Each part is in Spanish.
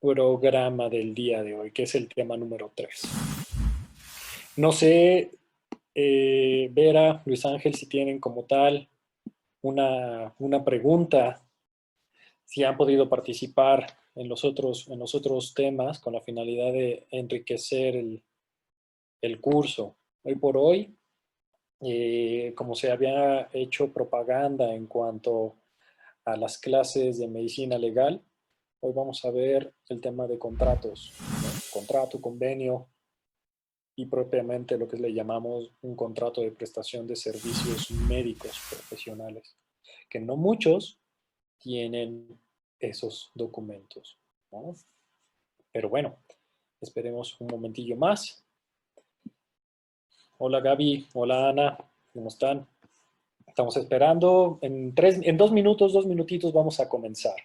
programa del día de hoy, que es el tema número 3. No sé, Vera, Luis Ángel, si tienen como tal una pregunta, si han podido participar en los otros temas con la finalidad de enriquecer el curso. Hoy por hoy, como se había hecho propaganda en cuanto a las clases de medicina legal, hoy vamos a ver el tema de contratos, ¿no? Contrato, convenio y propiamente lo que le llamamos un contrato de prestación de servicios médicos profesionales, que no muchos tienen esos documentos, ¿no? Pero bueno, esperemos un momentillo más. Hola Gaby, hola Ana, ¿cómo están? Estamos esperando. En 2 minutos, 2 minutitos vamos a comenzar.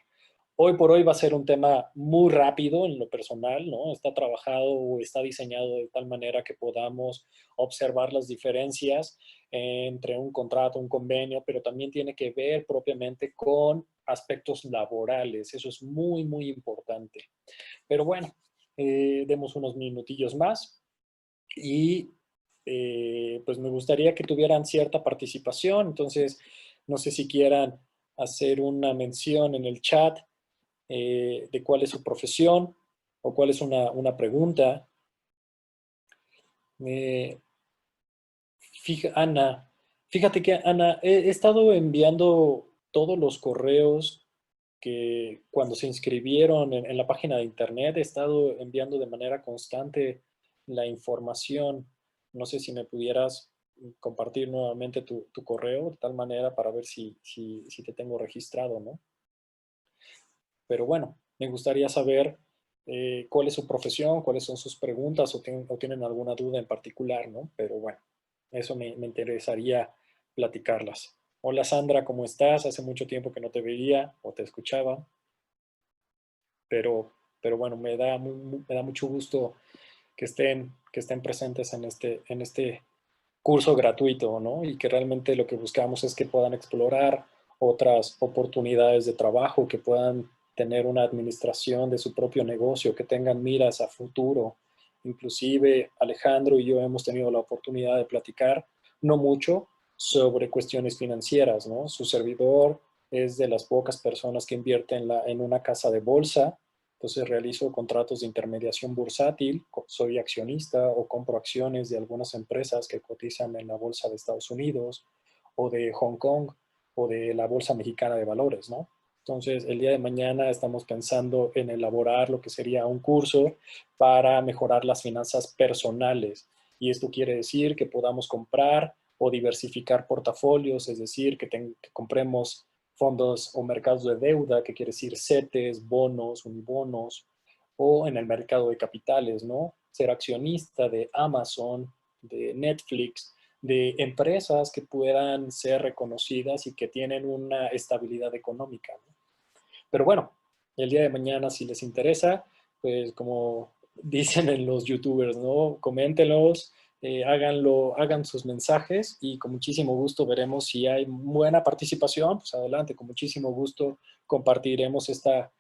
Hoy por hoy va a ser un tema muy rápido en lo personal, ¿no? Está trabajado o está diseñado de tal manera que podamos observar las diferencias entre un contrato, un convenio, pero también tiene que ver propiamente con aspectos laborales. Eso es muy, muy importante. Pero bueno, demos unos minutillos más y pues me gustaría que tuvieran cierta participación. Entonces, no sé si quieran hacer una mención en el chat de cuál es su profesión o cuál es una pregunta. Eh, Ana, fíjate que Ana, he estado enviando todos los correos que cuando se inscribieron en la página de internet, he estado enviando de manera constante la información. No sé si me pudieras compartir nuevamente tu correo de tal manera para ver si te tengo registrado, ¿no? Pero bueno, me gustaría saber cuál es su profesión, cuáles son sus preguntas o tienen alguna duda en particular, ¿no? Pero bueno, eso me interesaría platicarlas. Hola Sandra, ¿cómo estás? Hace mucho tiempo que no te veía o te escuchaba, pero bueno, me da mucho gusto que estén presentes en este curso gratuito, ¿no? Y que realmente lo que buscamos es que puedan explorar otras oportunidades de trabajo, que puedan tener una administración de su propio negocio, que tengan miras a futuro. Inclusive Alejandro y yo hemos tenido la oportunidad de platicar, no mucho, sobre cuestiones financieras, ¿no? Su servidor es de las pocas personas que invierten en una casa de bolsa. Entonces realizo contratos de intermediación bursátil, soy accionista o compro acciones de algunas empresas que cotizan en la bolsa de Estados Unidos o de Hong Kong o de la bolsa mexicana de valores, ¿no? Entonces, el día de mañana estamos pensando en elaborar lo que sería un curso para mejorar las finanzas personales. Y esto quiere decir que podamos comprar o diversificar portafolios, es decir, que compremos fondos o mercados de deuda, que quiere decir CETES, bonos, unibonos, o en el mercado de capitales, ¿no? Ser accionista de Amazon, de Netflix, de empresas que puedan ser reconocidas y que tienen una estabilidad económica, ¿no? Pero bueno, el día de mañana, si les interesa, pues como dicen en los youtubers, ¿no? Coméntenlos, háganlo, hagan sus mensajes y con muchísimo gusto veremos si hay buena participación. Pues adelante, con muchísimo gusto compartiremos esta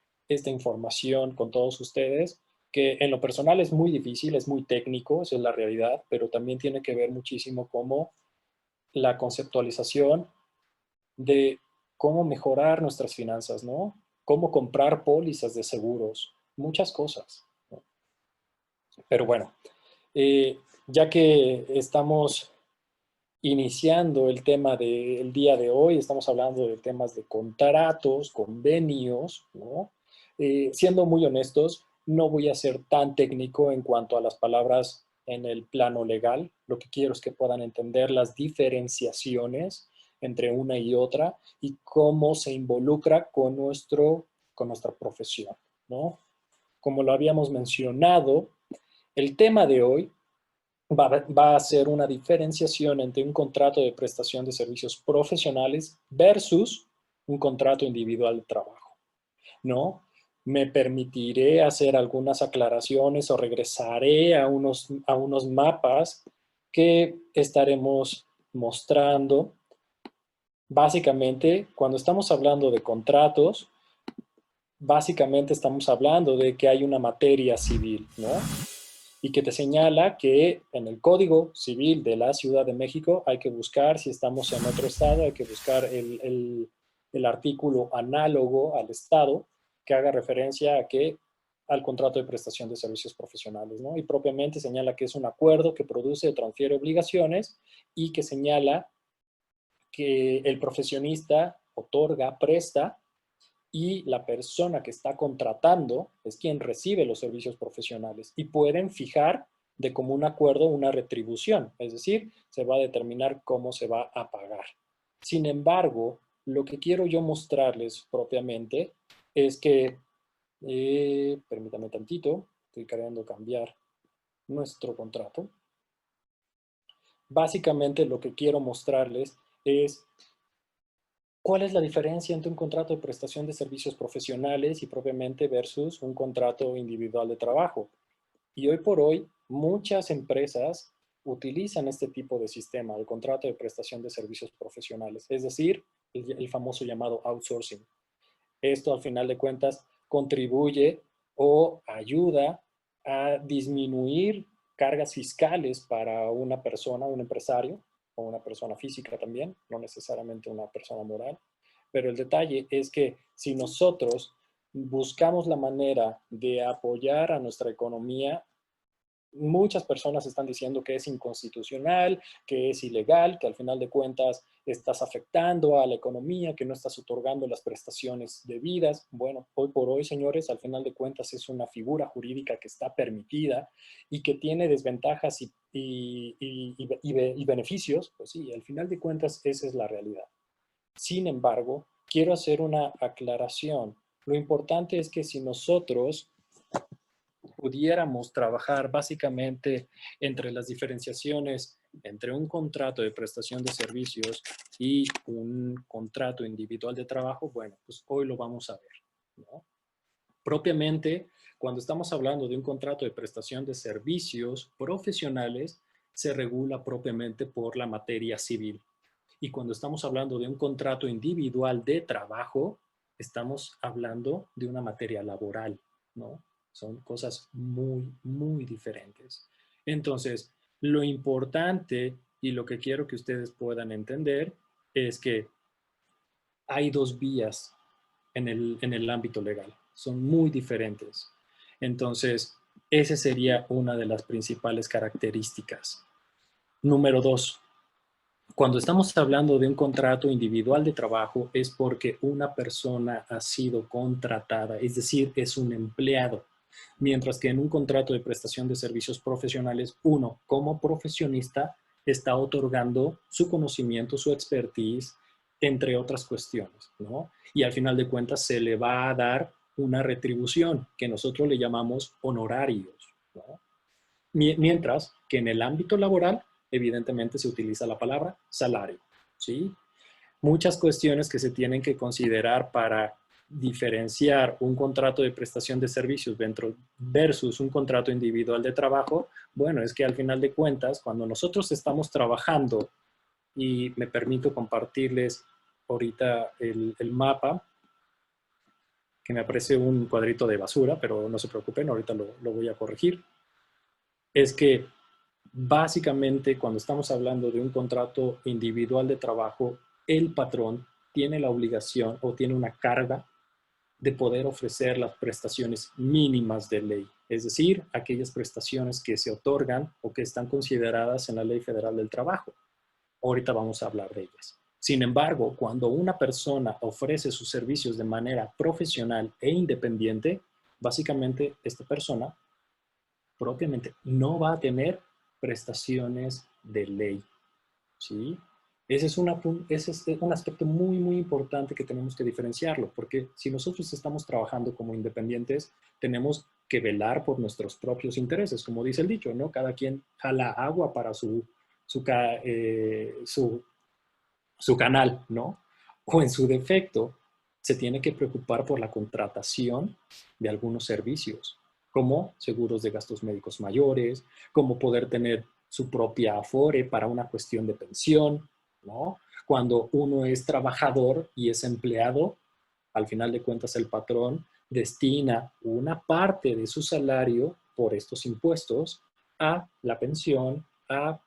información con todos ustedes, que en lo personal es muy difícil, es muy técnico, esa es la realidad, pero también tiene que ver muchísimo como la conceptualización de cómo mejorar nuestras finanzas, ¿no? Cómo comprar pólizas de seguros, muchas cosas, ¿no? Pero bueno, eh, ya que estamos iniciando el tema del día de hoy, estamos hablando de temas de contratos, convenios, ¿no? Siendo muy honestos, no voy a ser tan técnico en cuanto a las palabras en el plano legal. Lo que quiero es que puedan entender las diferenciaciones entre una y otra y cómo se involucra con nuestra profesión, ¿no? Como lo habíamos mencionado, el tema de hoy va a ser una diferenciación entre un contrato de prestación de servicios profesionales versus un contrato individual de trabajo, ¿no? Me permitiré hacer algunas aclaraciones o regresaré a unos mapas que estaremos mostrando. Básicamente, cuando estamos hablando de contratos, básicamente estamos hablando de que hay una materia civil, ¿no? Y que te señala que en el Código Civil de la Ciudad de México hay que buscar, si estamos en otro estado, hay que buscar el artículo análogo al estado que haga referencia a que al contrato de prestación de servicios profesionales, ¿no? Y propiamente señala que es un acuerdo que produce o transfiere obligaciones y que señala que el profesionista otorga, presta y la persona que está contratando es quien recibe los servicios profesionales y pueden fijar de común acuerdo una retribución, es decir, se va a determinar cómo se va a pagar. Sin embargo, lo que quiero yo mostrarles propiamente es que, permítame tantito, estoy queriendo cambiar nuestro contrato. Básicamente lo que quiero mostrarles es ¿cuál es la diferencia entre un contrato de prestación de servicios profesionales y propiamente versus un contrato individual de trabajo? Y hoy por hoy, muchas empresas utilizan este tipo de sistema, el contrato de prestación de servicios profesionales, es decir, el famoso llamado outsourcing. Esto, al final de cuentas, contribuye o ayuda a disminuir cargas fiscales para una persona, un empresario, o una persona física también, no necesariamente una persona moral. Pero el detalle es que si nosotros buscamos la manera de apoyar a nuestra economía, muchas personas están diciendo que es inconstitucional, que es ilegal, que al final de cuentas estás afectando a la economía, que no estás otorgando las prestaciones debidas. Bueno, hoy por hoy, señores, al final de cuentas es una figura jurídica que está permitida y que tiene desventajas y beneficios. Pues sí, al final de cuentas esa es la realidad. Sin embargo, quiero hacer una aclaración. Lo importante es que si nosotros pudiéramos trabajar básicamente entre las diferenciaciones entre un contrato de prestación de servicios y un contrato individual de trabajo, bueno, pues hoy lo vamos a ver, ¿no? Propiamente, cuando estamos hablando de un contrato de prestación de servicios profesionales, se regula propiamente por la materia civil. Y cuando estamos hablando de un contrato individual de trabajo, estamos hablando de una materia laboral, ¿no? Son cosas muy, muy diferentes. Entonces, lo importante y lo que quiero que ustedes puedan entender es que hay dos vías en el ámbito legal. Son muy diferentes. Entonces, esa sería una de las principales características. Número dos, cuando estamos hablando de un contrato individual de trabajo es porque una persona ha sido contratada, es decir, es un empleado. Mientras que en un contrato de prestación de servicios profesionales, uno como profesionista está otorgando su conocimiento, su expertise, entre otras cuestiones, ¿no? Y al final de cuentas se le va a dar una retribución que nosotros le llamamos honorarios, ¿no? Mientras que en el ámbito laboral, evidentemente se utiliza la palabra salario, ¿sí? Muchas cuestiones que se tienen que considerar para diferenciar un contrato de prestación de servicios dentro versus un contrato individual de trabajo, bueno, es que al final de cuentas, cuando nosotros estamos trabajando, y me permito compartirles ahorita el mapa, que me aparece un cuadrito de basura, pero no se preocupen, ahorita lo voy a corregir, es que básicamente, cuando estamos hablando de un contrato individual de trabajo, el patrón tiene la obligación o tiene una carga de poder ofrecer las prestaciones mínimas de ley, es decir, aquellas prestaciones que se otorgan o que están consideradas en la Ley Federal del Trabajo. Ahorita vamos a hablar de ellas. Sin embargo, cuando una persona ofrece sus servicios de manera profesional e independiente, básicamente esta persona propiamente no va a tener prestaciones de ley, ¿sí? Ese es un aspecto muy, muy importante que tenemos que diferenciarlo, porque si nosotros estamos trabajando como independientes, tenemos que velar por nuestros propios intereses, como dice el dicho, ¿no? Cada quien jala agua para su canal, ¿no? O en su defecto, se tiene que preocupar por la contratación de algunos servicios, como seguros de gastos médicos mayores, como poder tener su propia afore para una cuestión de pensión, ¿no? Cuando uno es trabajador y es empleado, al final de cuentas el patrón destina una parte de su salario por estos impuestos a la pensión, a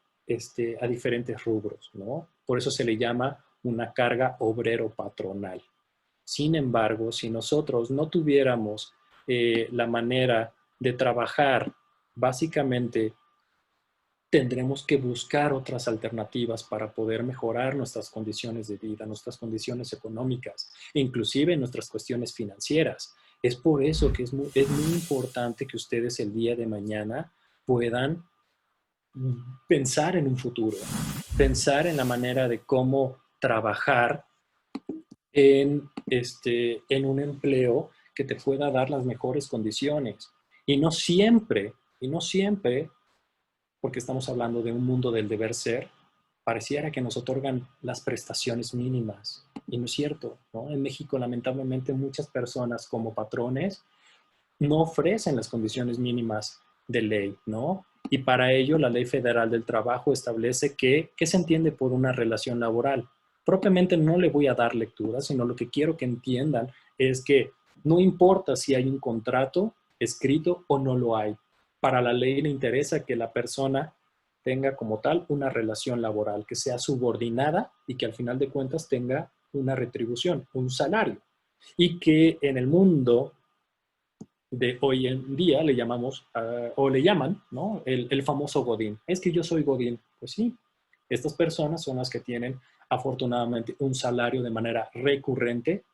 diferentes rubros, ¿no? Por eso se le llama una carga obrero-patronal. Sin embargo, si nosotros no tuviéramos la manera de trabajar, básicamente tendremos que buscar otras alternativas para poder mejorar nuestras condiciones de vida, nuestras condiciones económicas, inclusive nuestras cuestiones financieras. Es por eso que es muy importante que ustedes el día de mañana puedan pensar en un futuro, pensar en la manera de cómo trabajar en un empleo que te pueda dar las mejores condiciones. Y no siempre, porque estamos hablando de un mundo del deber ser, pareciera que nos otorgan las prestaciones mínimas. Y no es cierto, ¿no? En México, lamentablemente, muchas personas como patrones no ofrecen las condiciones mínimas de ley, ¿no? Y para ello la Ley Federal del Trabajo establece ¿qué se entiende por una relación laboral? Propiamente no le voy a dar lectura, sino lo que quiero que entiendan es que no importa si hay un contrato escrito o no lo hay. Para la ley le interesa que la persona tenga como tal una relación laboral, que sea subordinada y que al final de cuentas tenga una retribución, un salario. Y que en el mundo de hoy en día le llamamos, o le llaman, ¿no? El famoso Godín. Es que yo soy Godín. Pues sí, estas personas son las que tienen afortunadamente un salario de manera recurrente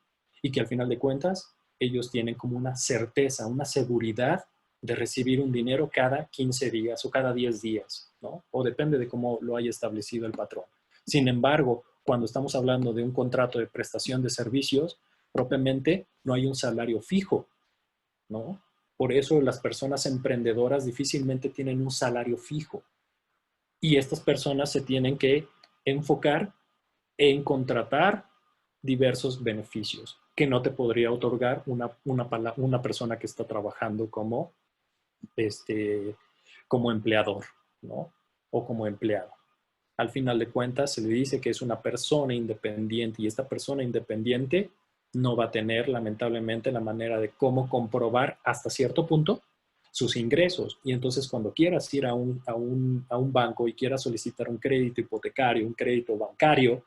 y que al final de cuentas ellos tienen como una certeza, una seguridad de recibir un dinero cada 15 días o cada 10 días, ¿no? O depende de cómo lo haya establecido el patrón. Sin embargo, cuando estamos hablando de un contrato de prestación de servicios, propiamente no hay un salario fijo, ¿no? Por eso las personas emprendedoras difícilmente tienen un salario fijo y estas personas se tienen que enfocar en contratar diversos beneficios que no te podría otorgar una persona que está trabajando este, como empleador, ¿no? O como empleado. Al final de cuentas se le dice que es una persona independiente y esta persona independiente no va a tener lamentablemente la manera de cómo comprobar hasta cierto punto sus ingresos. Y entonces cuando quieras ir a un banco y quieras solicitar un crédito hipotecario, un crédito bancario,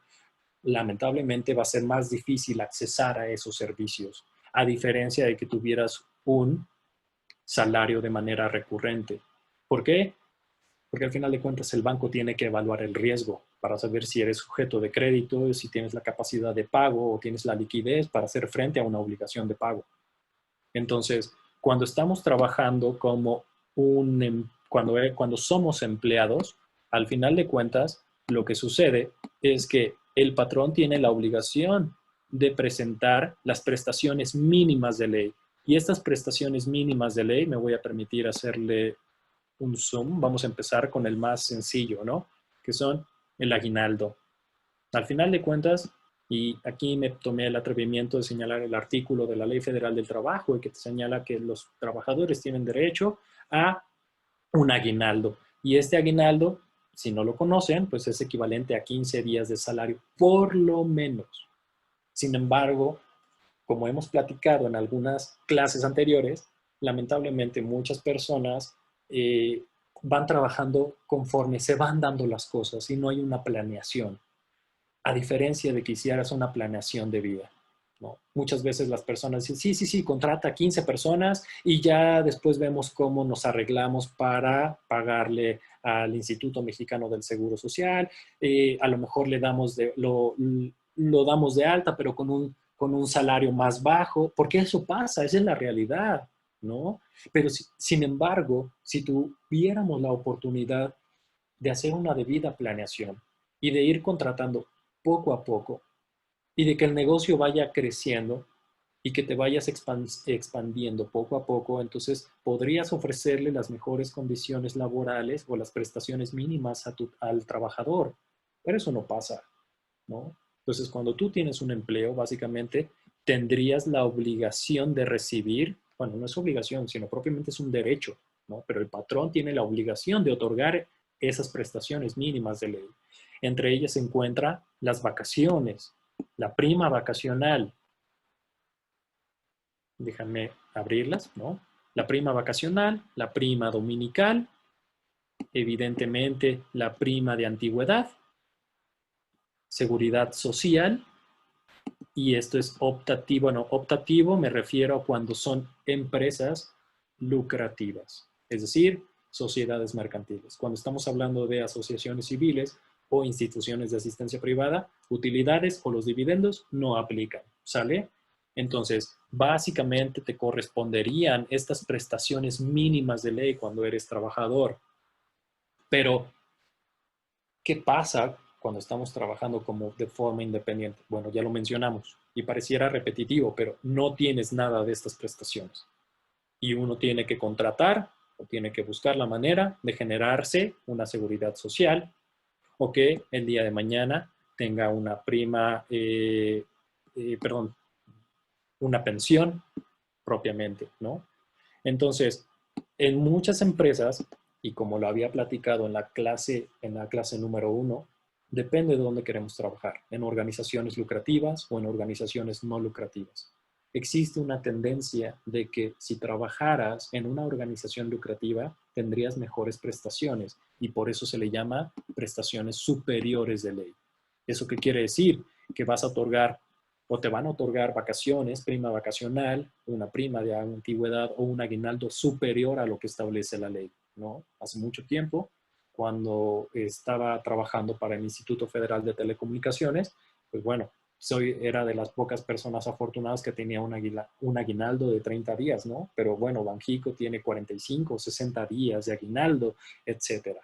lamentablemente va a ser más difícil accesar a esos servicios, a diferencia de que tuvieras un salario de manera recurrente. ¿Por qué? Porque al final de cuentas el banco tiene que evaluar el riesgo para saber si eres sujeto de crédito, si tienes la capacidad de pago o tienes la liquidez para hacer frente a una obligación de pago. Entonces, cuando estamos trabajando como cuando somos empleados, al final de cuentas, lo que sucede es que el patrón tiene la obligación de presentar las prestaciones mínimas de ley. Y estas prestaciones mínimas de ley, me voy a permitir hacerle un zoom. Vamos a empezar con el más sencillo, ¿no? Que son el aguinaldo. Al final de cuentas, y aquí me tomé el atrevimiento de señalar el artículo de la Ley Federal del Trabajo y que te señala que los trabajadores tienen derecho a un aguinaldo. Y este aguinaldo, si no lo conocen, pues es equivalente a 15 días de salario, por lo menos. Sin embargo, como hemos platicado en algunas clases anteriores, lamentablemente muchas personas van trabajando conforme se van dando las cosas y no hay una planeación, a diferencia de que hicieras una planeación de vida, ¿no? Muchas veces las personas dicen, sí, sí, sí, contrata 15 personas y ya después vemos cómo nos arreglamos para pagarle al Instituto Mexicano del Seguro Social, a lo mejor lo damos de alta, pero con un salario más bajo, porque eso pasa, esa es la realidad, ¿no? Pero sin embargo, si tuviéramos la oportunidad de hacer una debida planeación y de ir contratando poco a poco y de que el negocio vaya creciendo y que te vayas expandiendo poco a poco, entonces podrías ofrecerle las mejores condiciones laborales o las prestaciones mínimas al trabajador. Pero eso no pasa, ¿no? Entonces, cuando tú tienes un empleo, básicamente tendrías la obligación de recibir, bueno, no es obligación, sino propiamente es un derecho, ¿no? Pero el patrón tiene la obligación de otorgar esas prestaciones mínimas de ley. Entre ellas se encuentran las vacaciones, la prima vacacional, Déjame abrirlas, ¿no? La prima vacacional, la prima dominical, evidentemente la prima de antigüedad, seguridad social, y esto es optativo. Bueno, optativo me refiero a cuando son empresas lucrativas, es decir, sociedades mercantiles. Cuando estamos hablando de asociaciones civiles o instituciones de asistencia privada, utilidades o los dividendos no aplican, ¿sale? Entonces, básicamente te corresponderían estas prestaciones mínimas de ley cuando eres trabajador. Pero, ¿qué pasa cuando estamos trabajando como de forma independiente? Bueno, ya lo mencionamos y pareciera repetitivo, pero no tienes nada de estas prestaciones. Y uno tiene que contratar o tiene que buscar la manera de generarse una seguridad social o que el día de mañana tenga una prima, perdón, una pensión propiamente, ¿no? Entonces, en muchas empresas, y como lo había platicado en la clase número 1, depende de dónde queremos trabajar, en organizaciones lucrativas o en organizaciones no lucrativas. Existe una tendencia de que si trabajaras en una organización lucrativa, tendrías mejores prestaciones y por eso se le llama prestaciones superiores de ley. ¿Eso qué quiere decir? Que vas a otorgar o te van a otorgar vacaciones, prima vacacional, una prima de antigüedad o un aguinaldo superior a lo que establece la ley, ¿no? Hace mucho tiempo, cuando estaba trabajando para el Instituto Federal de Telecomunicaciones, pues bueno, era de las pocas personas afortunadas que tenía un aguinaldo de 30 días, ¿no? Pero bueno, Banjico tiene 45, 60 días de aguinaldo, etcétera.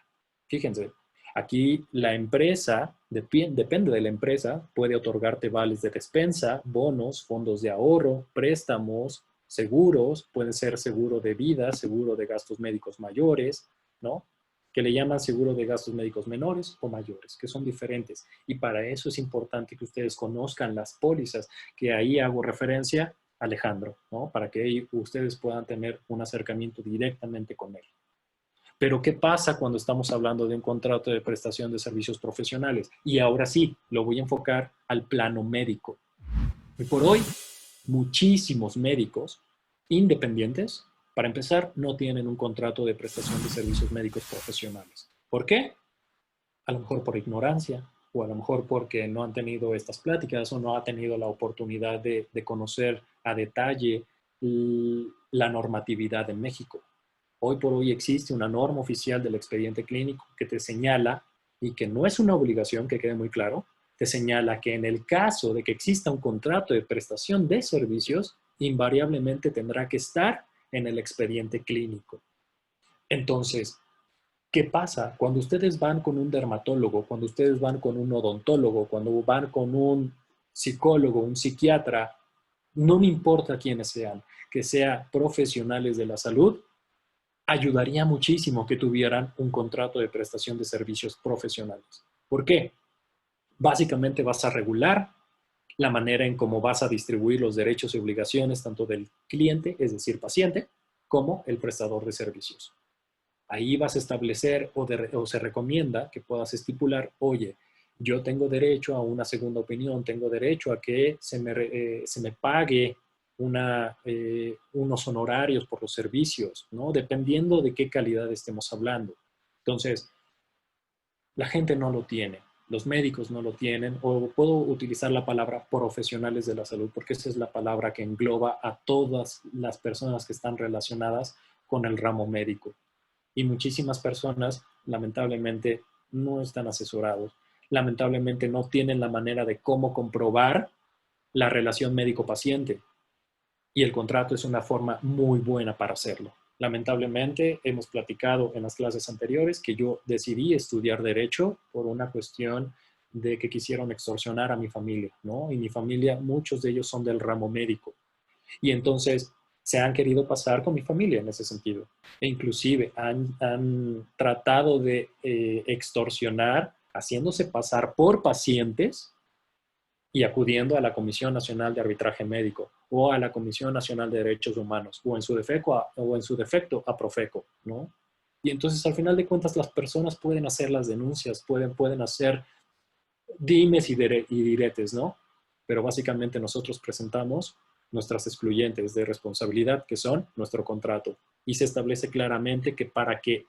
Fíjense, aquí la empresa, depende de la empresa, puede otorgarte vales de despensa, bonos, fondos de ahorro, préstamos, seguros, puede ser seguro de vida, seguro de gastos médicos mayores, ¿no? Que le llaman seguro de gastos médicos menores o mayores, que son diferentes. Y para eso es importante que ustedes conozcan las pólizas, que ahí hago referencia a Alejandro, ¿no? Para que ustedes puedan tener un acercamiento directamente con él. Pero ¿qué pasa cuando estamos hablando de un contrato de prestación de servicios profesionales? Y ahora sí, lo voy a enfocar al plano médico. Y por hoy, muchísimos médicos independientes, para empezar, no tienen un contrato de prestación de servicios médicos profesionales. ¿Por qué? A lo mejor por ignorancia, o a lo mejor porque no han tenido estas pláticas o no ha tenido la oportunidad de conocer a detalle la normatividad en México. Hoy por hoy existe una norma oficial del expediente clínico que te señala, y que no es una obligación, que quede muy claro, te señala que en el caso de que exista un contrato de prestación de servicios, invariablemente tendrá que estar en el expediente clínico. Entonces, ¿qué pasa? Cuando ustedes van con un dermatólogo, cuando ustedes van con un odontólogo, cuando van con un psicólogo, un psiquiatra, no me importa quiénes sean, que sean profesionales de la salud, ayudaría muchísimo que tuvieran un contrato de prestación de servicios profesionales. ¿Por qué? Básicamente vas a regular la manera en cómo vas a distribuir los derechos y obligaciones tanto del cliente, es decir, paciente, como el prestador de servicios. Ahí vas a establecer o se recomienda que puedas estipular, oye, yo tengo derecho a una segunda opinión, tengo derecho a que se me pague unos honorarios por los servicios, ¿no? Dependiendo de qué calidad estemos hablando. Entonces, la gente no lo tiene, los médicos no lo tienen, o puedo utilizar la palabra profesionales de la salud, porque esa es la palabra que engloba a todas las personas que están relacionadas con el ramo médico. Y muchísimas personas, lamentablemente, no están asesorados. Lamentablemente no tienen la manera de cómo comprobar la relación médico-paciente. Y el contrato es una forma muy buena para hacerlo. Lamentablemente, hemos platicado en las clases anteriores que yo decidí estudiar Derecho por una cuestión de que quisieron extorsionar a mi familia, ¿no? Y mi familia, muchos de ellos son del ramo médico. Y entonces se han querido pasar con mi familia en ese sentido. E inclusive han tratado de extorsionar, haciéndose pasar por pacientes y acudiendo a la Comisión Nacional de Arbitraje Médico o a la Comisión Nacional de Derechos Humanos o en su defecto a Profeco, ¿no? Y entonces al final de cuentas las personas pueden hacer las denuncias, pueden hacer dimes y diretes, ¿no? Pero básicamente nosotros presentamos nuestras excluyentes de responsabilidad, que son nuestro contrato. Y se establece claramente que para que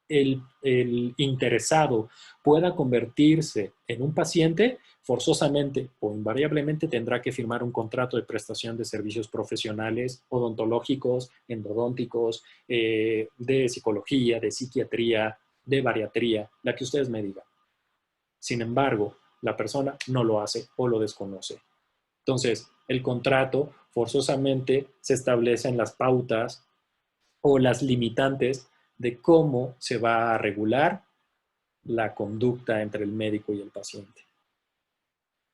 el interesado pueda convertirse en un paciente, forzosamente o invariablemente tendrá que firmar un contrato de prestación de servicios profesionales, odontológicos, endodónticos, de psicología, de psiquiatría, de bariatría, la que ustedes me digan. Sin embargo, la persona no lo hace o lo desconoce. Entonces, el contrato forzosamente se establecen las pautas o las limitantes de cómo se va a regular la conducta entre el médico y el paciente.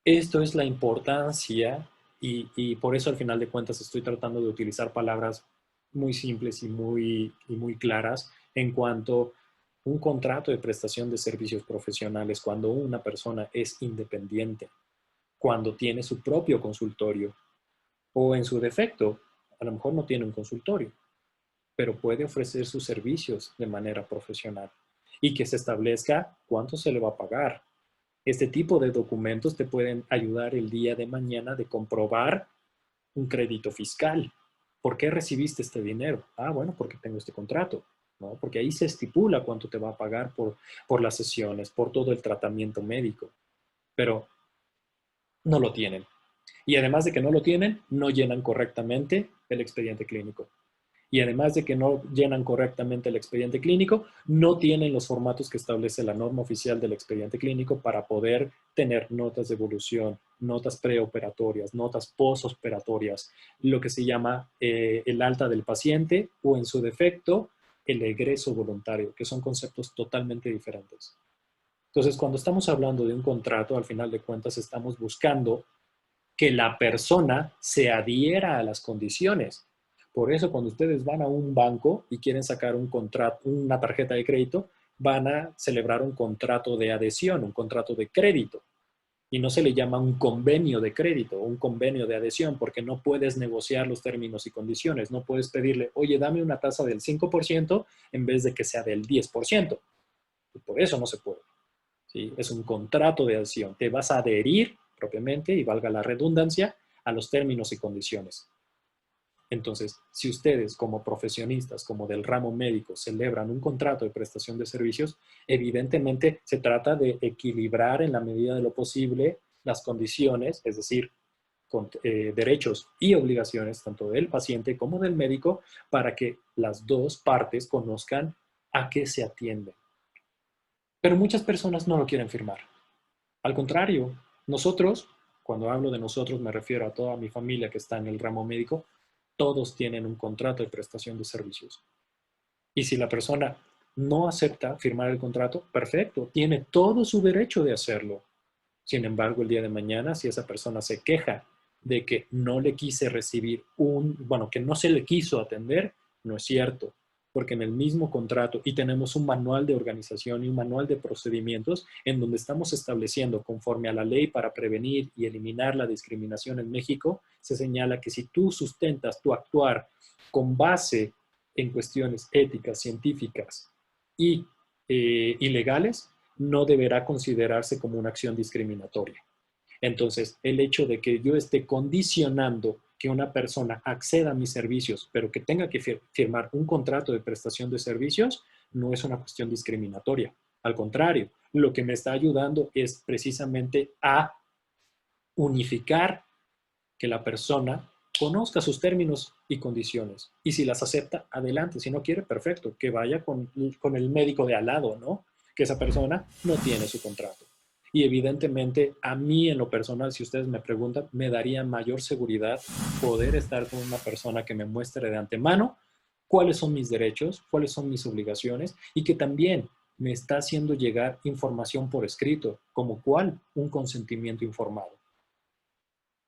Esto es la importancia y por eso al final de cuentas estoy tratando de utilizar palabras muy simples y muy claras en cuanto a un contrato de prestación de servicios profesionales cuando una persona es independiente, cuando tiene su propio consultorio o en su defecto, a lo mejor no tiene un consultorio, pero puede ofrecer sus servicios de manera profesional y que se establezca cuánto se le va a pagar. Este tipo de documentos te pueden ayudar el día de mañana de comprobar un crédito fiscal. ¿Por qué recibiste este dinero? Ah, bueno, porque tengo este contrato, ¿no? Porque ahí se estipula cuánto te va a pagar por las sesiones, por todo el tratamiento médico, pero no lo tienen. Y además de que no lo tienen, no llenan correctamente el expediente clínico. Y además de que no llenan correctamente el expediente clínico, no tienen los formatos que establece la norma oficial del expediente clínico para poder tener notas de evolución, notas preoperatorias, notas postoperatorias, lo que se llama el alta del paciente o en su defecto el egreso voluntario, que son conceptos totalmente diferentes. Entonces, cuando estamos hablando de un contrato, al final de cuentas estamos buscando que la persona se adhiera a las condiciones. Por eso, cuando ustedes van a un banco y quieren sacar un contrato, una tarjeta de crédito, van a celebrar un contrato de adhesión, un contrato de crédito. Y no se le llama un convenio de crédito o un convenio de adhesión porque no puedes negociar los términos y condiciones. No puedes pedirle, oye, dame una tasa del 5% en vez de que sea del 10%. Y por eso no se puede. ¿Sí? Es un contrato de adhesión. Te vas a adherir propiamente, y valga la redundancia, a los términos y condiciones. Entonces, si ustedes como profesionistas, como del ramo médico, celebran un contrato de prestación de servicios, evidentemente se trata de equilibrar en la medida de lo posible las condiciones, es decir, con, derechos y obligaciones tanto del paciente como del médico para que las dos partes conozcan a qué se atienden. Pero muchas personas no lo quieren firmar. Al contrario, nosotros, cuando hablo de nosotros me refiero a toda mi familia que está en el ramo médico, todos tienen un contrato de prestación de servicios. Y si la persona no acepta firmar el contrato, perfecto, tiene todo su derecho de hacerlo. Sin embargo, el día de mañana, si esa persona se queja de que no le quise recibir que no se le quiso atender, no es cierto, porque en el mismo contrato y tenemos un manual de organización y un manual de procedimientos en donde estamos estableciendo conforme a la ley para prevenir y eliminar la discriminación en México, se señala que si tú sustentas tu actuar con base en cuestiones éticas, científicas y ilegales, no deberá considerarse como una acción discriminatoria. Entonces, el hecho de que yo esté condicionando que una persona acceda a mis servicios, pero que tenga que firmar un contrato de prestación de servicios, no es una cuestión discriminatoria. Al contrario, lo que me está ayudando es precisamente a unificar que la persona conozca sus términos y condiciones. Y si las acepta, adelante. Si no quiere, perfecto. Que vaya con el médico de al lado, ¿no? Que esa persona no tiene su contrato. Y evidentemente, a mí en lo personal, si ustedes me preguntan, me daría mayor seguridad poder estar con una persona que me muestre de antemano cuáles son mis derechos, cuáles son mis obligaciones y que también me está haciendo llegar información por escrito, como cuál, un consentimiento informado.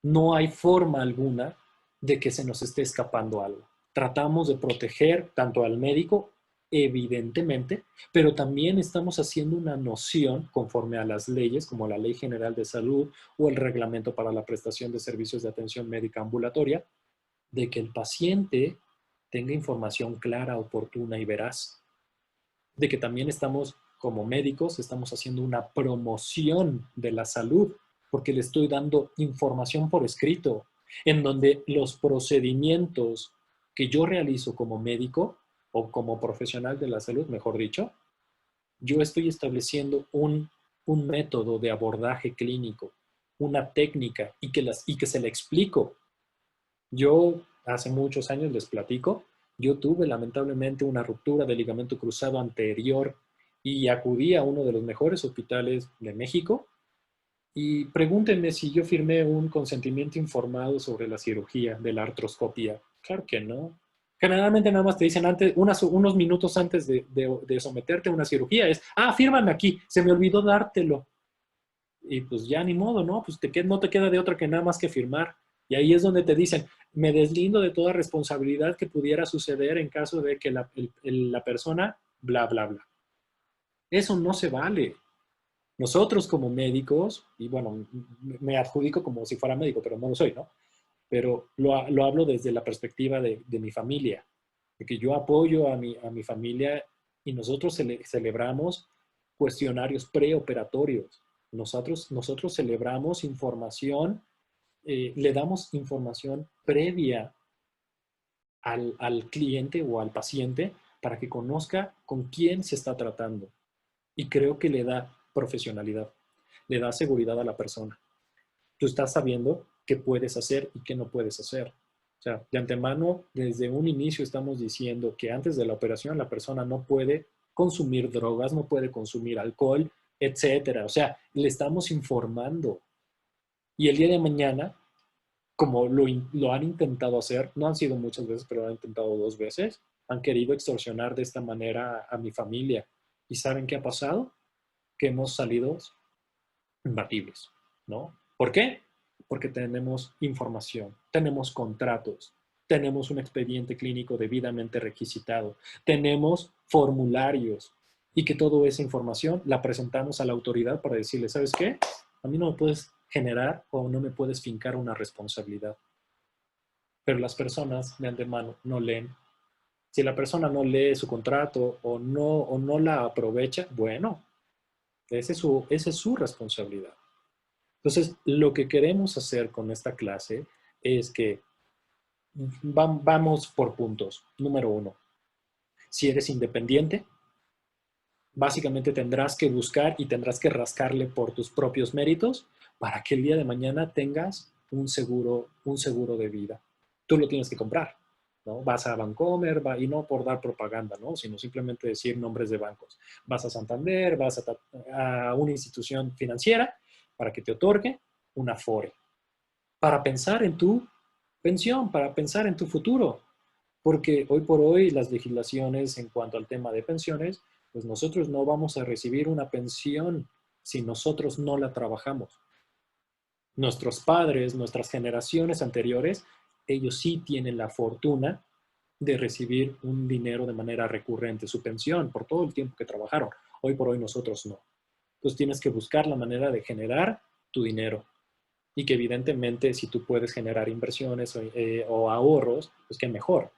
No hay forma alguna de que se nos esté escapando algo. Tratamos de proteger tanto al médico, evidentemente, pero también estamos haciendo una noción conforme a las leyes, como la Ley General de Salud o el Reglamento para la Prestación de Servicios de Atención Médica Ambulatoria, de que el paciente tenga información clara, oportuna y veraz. De que también estamos, como médicos, estamos haciendo una promoción de la salud porque le estoy dando información por escrito. en donde los procedimientos que yo realizo como médico o como profesional de la salud, mejor dicho, yo estoy estableciendo un método de abordaje clínico, una técnica y que se la explico. Yo hace muchos años les platico, yo tuve lamentablemente una ruptura del ligamento cruzado anterior y acudí a uno de los mejores hospitales de México y pregúntenme si yo firmé un consentimiento informado sobre la cirugía de la artroscopia. Claro que no. Generalmente nada más te dicen antes, unos minutos antes de someterte a una cirugía es, fírmame aquí, se me olvidó dártelo. Y pues ya ni modo, ¿no? Pues no te queda de otra que nada más que firmar. Y ahí es donde te dicen, me deslindo de toda responsabilidad que pudiera suceder en caso de que la persona, bla, bla, bla. Eso no se vale. Nosotros como médicos, y bueno, me adjudico como si fuera médico, pero no lo soy, ¿no? Pero lo hablo desde la perspectiva de mi familia, de que yo apoyo a mi familia y nosotros celebramos cuestionarios preoperatorios. Nosotros celebramos información, le damos información previa al cliente o al paciente para que conozca con quién se está tratando. Y creo que le da profesionalidad, le da seguridad a la persona. Tú estás sabiendo qué puedes hacer y qué no puedes hacer. O sea, de antemano, desde un inicio estamos diciendo que antes de la operación la persona no puede consumir drogas, no puede consumir alcohol, etcétera. O sea, le estamos informando. Y el día de mañana, como lo han intentado hacer, no han sido muchas veces, pero lo han intentado 2 veces, han querido extorsionar de esta manera a mi familia. ¿Y saben qué ha pasado? Que hemos salido imbatibles, ¿no? ¿Por qué? Porque tenemos información, tenemos contratos, tenemos un expediente clínico debidamente requisitado, tenemos formularios y que toda esa información la presentamos a la autoridad para decirle, ¿sabes qué? A mí no me puedes generar o no me puedes fincar una responsabilidad. Pero las personas de antemano no leen. Si la persona no lee su contrato o no la aprovecha, bueno, esa es su responsabilidad. Entonces, lo que queremos hacer con esta clase es que vamos por puntos. Número 1, si eres independiente, básicamente tendrás que buscar y tendrás que rascarle por tus propios méritos para que el día de mañana tengas un seguro de vida. Tú lo tienes que comprar, ¿no? Vas a Bancomer, y no por dar propaganda, ¿no? Sino simplemente decir nombres de bancos. Vas a Santander, vas a una institución financiera para que te otorgue una Afore, para pensar en tu pensión, para pensar en tu futuro. Porque hoy por hoy las legislaciones en cuanto al tema de pensiones, pues nosotros no vamos a recibir una pensión si nosotros no la trabajamos. Nuestros padres, nuestras generaciones anteriores, ellos sí tienen la fortuna de recibir un dinero de manera recurrente, su pensión, por todo el tiempo que trabajaron. Hoy por hoy nosotros no. Entonces tienes que buscar la manera de generar tu dinero. Y que evidentemente si tú puedes generar inversiones o ahorros, pues qué mejor.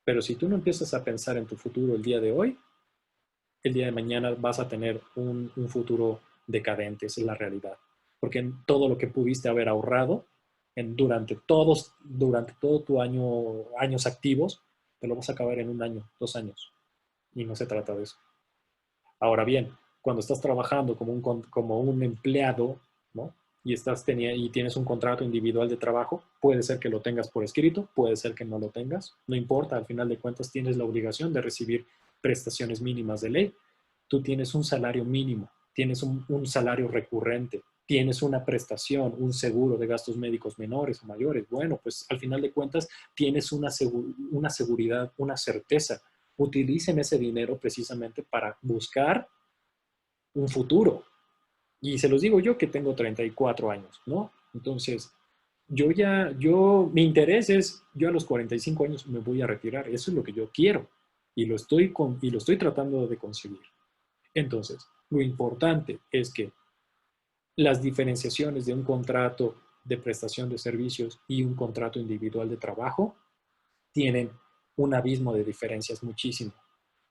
Pero si tú no empiezas a pensar en tu futuro el día de hoy, el día de mañana vas a tener un futuro decadente, esa es la realidad. Porque todo lo que pudiste haber ahorrado durante todo tu años activos, te lo vas a acabar en 1 año, 2 años. Y no se trata de eso. Ahora bien, cuando estás trabajando como un empleado, ¿no? Y tienes un contrato individual de trabajo, puede ser que lo tengas por escrito, puede ser que no lo tengas, no importa, al final de cuentas tienes la obligación de recibir prestaciones mínimas de ley. Tú tienes un salario mínimo, tienes un salario recurrente, tienes una prestación, un seguro de gastos médicos menores o mayores. Bueno, pues al final de cuentas tienes una seguridad, una certeza. Utilicen ese dinero precisamente para buscar un futuro. Y se los digo yo que tengo 34 años, ¿no? Entonces, mi interés es, yo a los 45 años me voy a retirar. Eso es lo que yo quiero. Y lo estoy tratando de conseguir. Entonces, lo importante es que las diferenciaciones de un contrato de prestación de servicios y un contrato individual de trabajo tienen un abismo de diferencias muchísimo.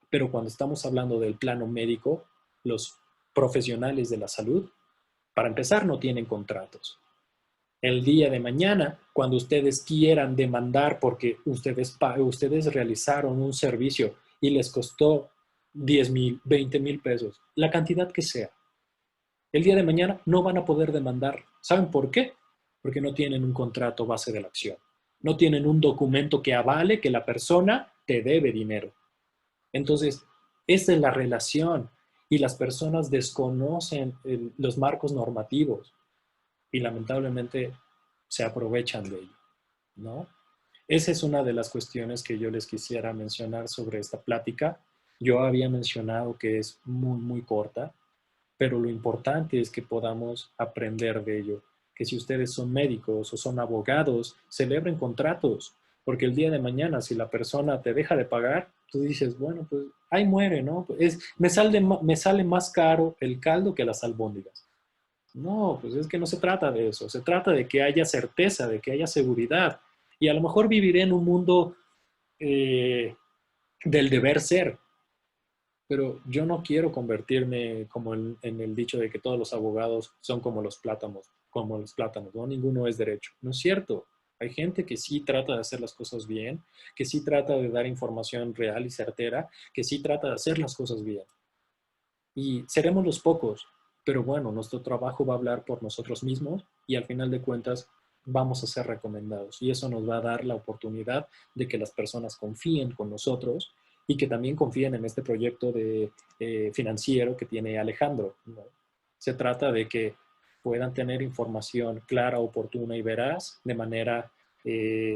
Pero cuando estamos hablando del plano médico, los profesionales de la salud, para empezar, no tienen contratos. El día de mañana, cuando ustedes quieran demandar porque ustedes realizaron un servicio y les costó 10,000, 20,000 pesos, la cantidad que sea, el día de mañana no van a poder demandar. ¿Saben por qué? Porque no tienen un contrato base de la acción. No tienen un documento que avale que la persona te debe dinero. Entonces, esa es la relación y las personas desconocen los marcos normativos y lamentablemente se aprovechan de ello, ¿no? Esa es una de las cuestiones que yo les quisiera mencionar sobre esta plática. Yo había mencionado que es muy, muy corta, pero lo importante es que podamos aprender de ello. Que si ustedes son médicos o son abogados, celebren contratos, porque el día de mañana, si la persona te deja de pagar, tú dices, bueno, pues ahí muere, ¿no? Me sale más caro el caldo que las albóndigas. No, pues es que no se trata de eso, se trata de que haya certeza, de que haya seguridad. Y a lo mejor viviré en un mundo eh, del deber ser, pero yo no quiero convertirme como en el dicho de que todos los abogados son como los plátanos, ¿no? Ninguno es derecho. No es cierto. Hay gente que sí trata de hacer las cosas bien, que sí trata de dar información real y certera, que sí trata de hacer las cosas bien. Y seremos los pocos, pero bueno, nuestro trabajo va a hablar por nosotros mismos y al final de cuentas vamos a ser recomendados. Y eso nos va a dar la oportunidad de que las personas confíen con nosotros y que también confíen en este proyecto financiero que tiene Alejandro, ¿no? Se trata de que puedan tener información clara, oportuna y veraz de manera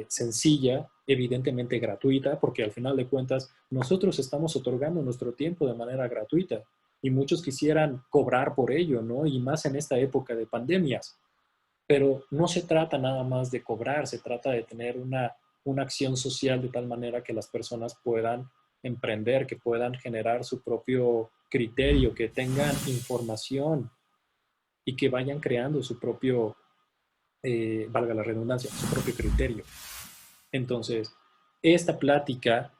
sencilla, evidentemente gratuita, porque al final de cuentas nosotros estamos otorgando nuestro tiempo de manera gratuita y muchos quisieran cobrar por ello, ¿no? Y más en esta época de pandemias. Pero no se trata nada más de cobrar, se trata de tener una acción social de tal manera que las personas puedan emprender, que puedan generar su propio criterio, que tengan información y que vayan creando su propio, valga la redundancia, su propio criterio. Entonces, esta plática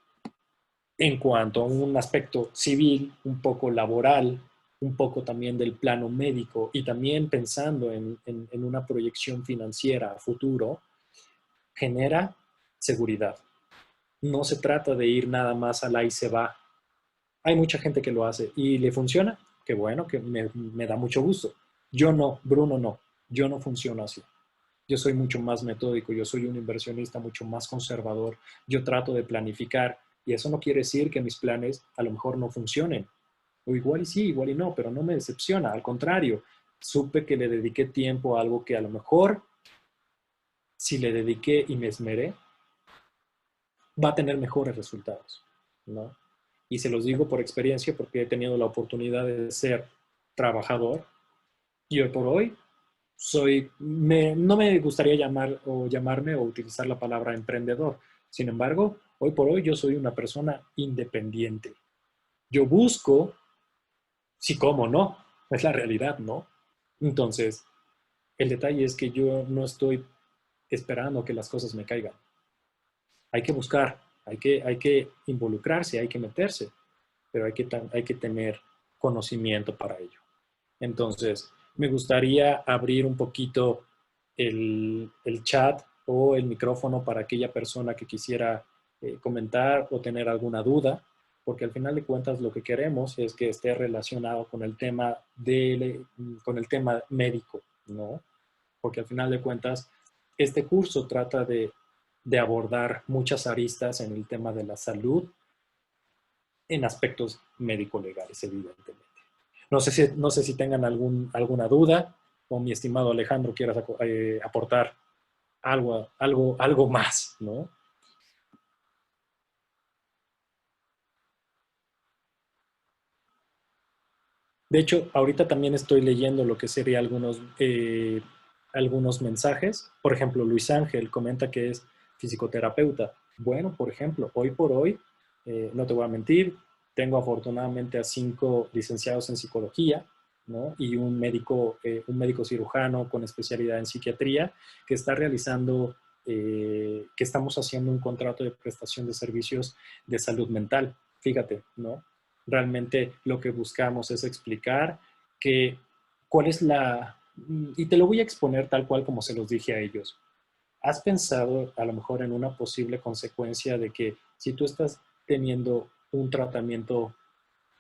en cuanto a un aspecto civil, un poco laboral, un poco también del plano médico y también pensando en una proyección financiera a futuro, genera seguridad. No se trata de ir nada más al ahí se va. Hay mucha gente que lo hace y le funciona, qué bueno, que me da mucho gusto. Yo no, Bruno no, yo no funciono así. Yo soy mucho más metódico, yo soy un inversionista mucho más conservador, yo trato de planificar y eso no quiere decir que mis planes a lo mejor no funcionen. O igual y sí, igual y no, pero no me decepciona, al contrario, supe que le dediqué tiempo a algo que a lo mejor si le dediqué y me esmeré, va a tener mejores resultados, ¿no? Y se los digo por experiencia porque he tenido la oportunidad de ser trabajador y hoy por hoy no me gustaría llamarme o utilizar la palabra emprendedor. Sin embargo, hoy por hoy yo soy una persona independiente. Yo busco, sí, cómo no, es la realidad, ¿no? Entonces, el detalle es que yo no estoy esperando que las cosas me caigan. Hay que buscar, hay que involucrarse, hay que meterse, pero hay que tener conocimiento para ello. Entonces, me gustaría abrir un poquito el chat o el micrófono para aquella persona que quisiera comentar o tener alguna duda, porque al final de cuentas lo que queremos es que esté relacionado con con el tema médico, ¿no? Porque al final de cuentas este curso trata de abordar muchas aristas en el tema de la salud en aspectos médico-legales, evidentemente. No sé si tengan alguna duda o mi estimado Alejandro quieras aportar algo más, ¿no? De hecho, ahorita también estoy leyendo lo que sería algunos mensajes. Por ejemplo, Luis Ángel comenta que es fisioterapeuta. Bueno, por ejemplo, hoy por hoy, no te voy a mentir, tengo afortunadamente a 5 licenciados en psicología, ¿no? Y un médico cirujano con especialidad en psiquiatría que está realizando, que estamos haciendo un contrato de prestación de servicios de salud mental. Fíjate, ¿no? Realmente lo que buscamos es explicar que cuál es y te lo voy a exponer tal cual como se los dije a ellos. ¿Has pensado a lo mejor en una posible consecuencia de que si tú estás teniendo un tratamiento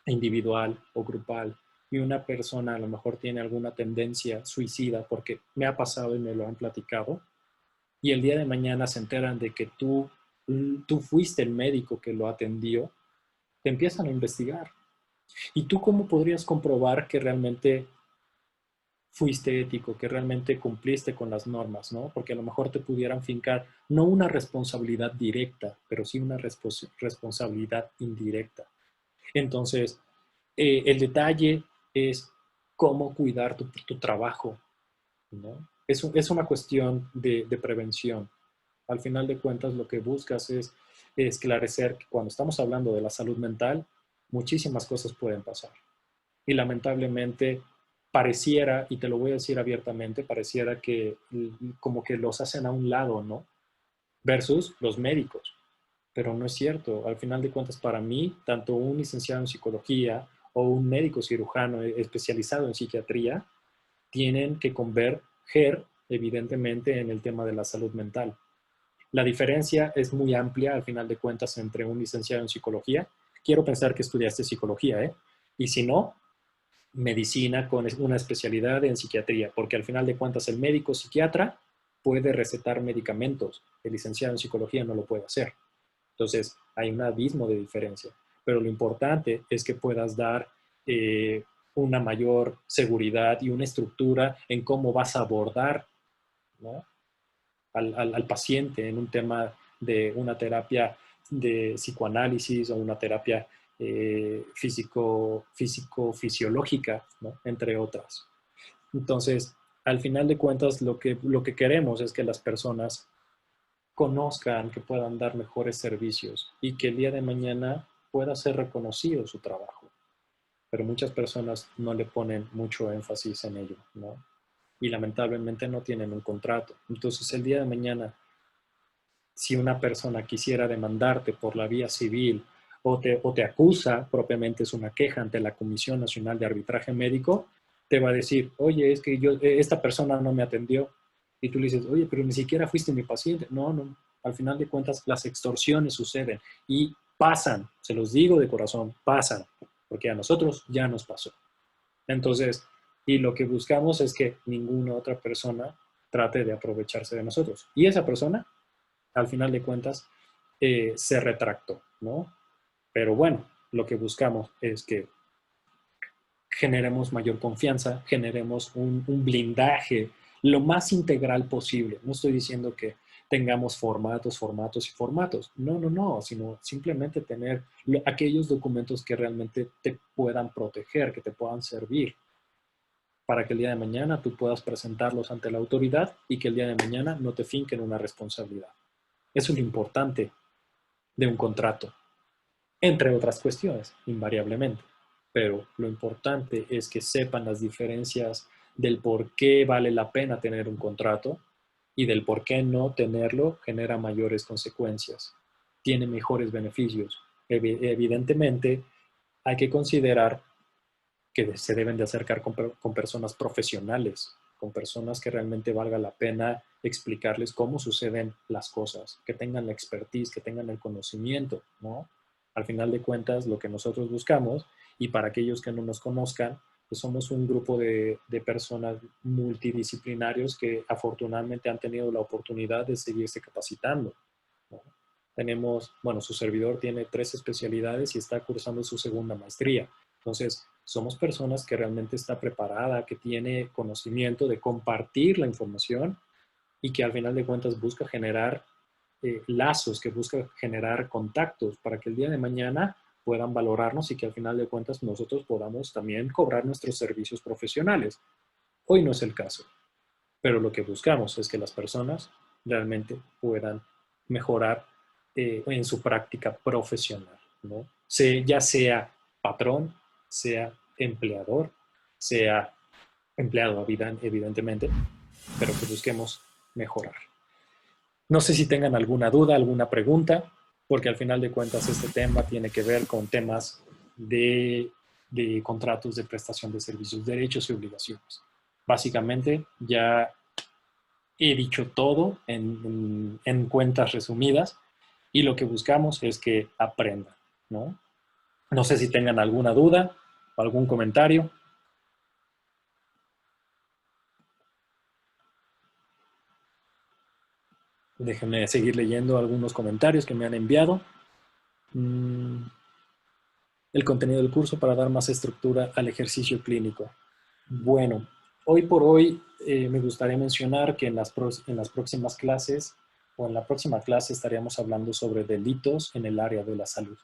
individual o grupal y una persona a lo mejor tiene alguna tendencia suicida, porque me ha pasado y me lo han platicado, y el día de mañana se enteran de que tú fuiste el médico que lo atendió, te empiezan a investigar? ¿Y tú cómo podrías comprobar que realmente fuiste ético, que realmente cumpliste con las normas, ¿no? Porque a lo mejor te pudieran fincar no una responsabilidad directa, pero sí una responsabilidad indirecta. Entonces, el detalle es cómo cuidar tu trabajo, ¿no? Es una cuestión de prevención. Al final de cuentas, lo que buscas es esclarecer que cuando estamos hablando de la salud mental, muchísimas cosas pueden pasar. Y lamentablemente pareciera, y te lo voy a decir abiertamente, pareciera que como que los hacen a un lado, ¿no? Versus los médicos. Pero no es cierto. Al final de cuentas, para mí, tanto un licenciado en psicología o un médico cirujano especializado en psiquiatría tienen que converger evidentemente en el tema de la salud mental. La diferencia es muy amplia, al final de cuentas, entre un licenciado en psicología. Quiero pensar que estudiaste psicología, ¿eh? Y si no, medicina con una especialidad en psiquiatría, porque al final de cuentas el médico psiquiatra puede recetar medicamentos, el licenciado en psicología no lo puede hacer. Entonces, hay un abismo de diferencia, pero lo importante es que puedas dar una mayor seguridad y una estructura en cómo vas a abordar, ¿no? al paciente en un tema de una terapia de psicoanálisis o una terapia físico-fisiológica, ¿no? Entre otras. Entonces, al final de cuentas, lo que queremos es que las personas conozcan, que puedan dar mejores servicios y que el día de mañana pueda ser reconocido su trabajo. Pero muchas personas no le ponen mucho énfasis en ello, ¿no? Y lamentablemente no tienen un contrato. Entonces, el día de mañana, si una persona quisiera demandarte por la vía civil o te acusa, propiamente es una queja ante la Comisión Nacional de Arbitraje Médico, te va a decir, oye, es que esta persona no me atendió. Y tú le dices, oye, pero ni siquiera fuiste mi paciente. No, no. Al final de cuentas, las extorsiones suceden y pasan, se los digo de corazón, pasan, porque a nosotros ya nos pasó. Entonces, y lo que buscamos es que ninguna otra persona trate de aprovecharse de nosotros. Y esa persona al final de cuentas se retractó, ¿no? Pero bueno, lo que buscamos es que generemos mayor confianza, generemos un blindaje lo más integral posible. No estoy diciendo que tengamos formatos, formatos y formatos. No, no, no, sino simplemente tener aquellos documentos que realmente te puedan proteger, que te puedan servir para que el día de mañana tú puedas presentarlos ante la autoridad y que el día de mañana no te finquen una responsabilidad. Eso es lo importante de un contrato, entre otras cuestiones, invariablemente. Pero lo importante es que sepan las diferencias del por qué vale la pena tener un contrato y del por qué no tenerlo genera mayores consecuencias, tiene mejores beneficios. Evidentemente, hay que considerar que se deben de acercar con personas profesionales, con personas que realmente valga la pena explicarles cómo suceden las cosas, que tengan la expertise, que tengan el conocimiento, ¿no? Al final de cuentas, lo que nosotros buscamos, y para aquellos que no nos conozcan, pues somos un grupo de personas multidisciplinarios que afortunadamente han tenido la oportunidad de seguirse capacitando, ¿no? Tenemos, bueno, su servidor tiene 3 especialidades y está cursando su segunda maestría. Entonces, somos personas que realmente está preparada, que tiene conocimiento de compartir la información y que al final de cuentas busca generar lazos, que busca generar contactos para que el día de mañana puedan valorarnos y que al final de cuentas nosotros podamos también cobrar nuestros servicios profesionales. Hoy no es el caso, pero lo que buscamos es que las personas realmente puedan mejorar en su práctica profesional, ¿no? Ya sea patrón, sea empleador, sea empleado, evidentemente, pero que busquemos mejorar. No sé si tengan alguna duda, alguna pregunta, porque al final de cuentas este tema tiene que ver con temas de contratos de prestación de servicios, derechos y obligaciones. Básicamente ya he dicho todo en cuentas resumidas y lo que buscamos es que aprendan, ¿no? No sé si tengan alguna duda o algún comentario. Déjenme seguir leyendo algunos comentarios que me han enviado. El contenido del curso para dar más estructura al ejercicio clínico. Bueno, hoy por hoy me gustaría mencionar que en las próximas clases o en la próxima clase estaríamos hablando sobre delitos en el área de la salud.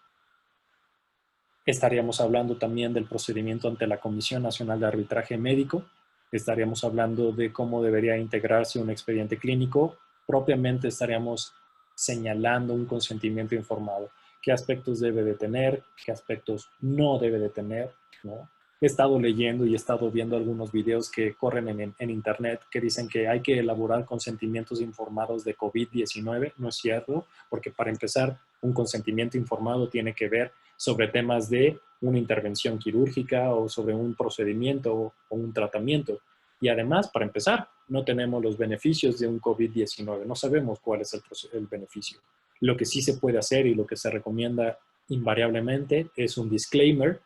Estaríamos hablando también del procedimiento ante la Comisión Nacional de Arbitraje Médico. Estaríamos hablando de cómo debería integrarse un expediente clínico. Propiamente estaríamos señalando un consentimiento informado. ¿Qué aspectos debe de tener? ¿Qué aspectos no debe de tener? ¿No? He estado leyendo y he estado viendo algunos videos que corren en internet que dicen que hay que elaborar consentimientos informados de COVID-19. No es cierto, porque para empezar, un consentimiento informado tiene que ver sobre temas de una intervención quirúrgica o sobre un procedimiento o un tratamiento. Y además, para empezar, no tenemos los beneficios de un COVID-19. No sabemos cuál es el beneficio. Lo que sí se puede hacer y lo que se recomienda invariablemente es un disclaimer,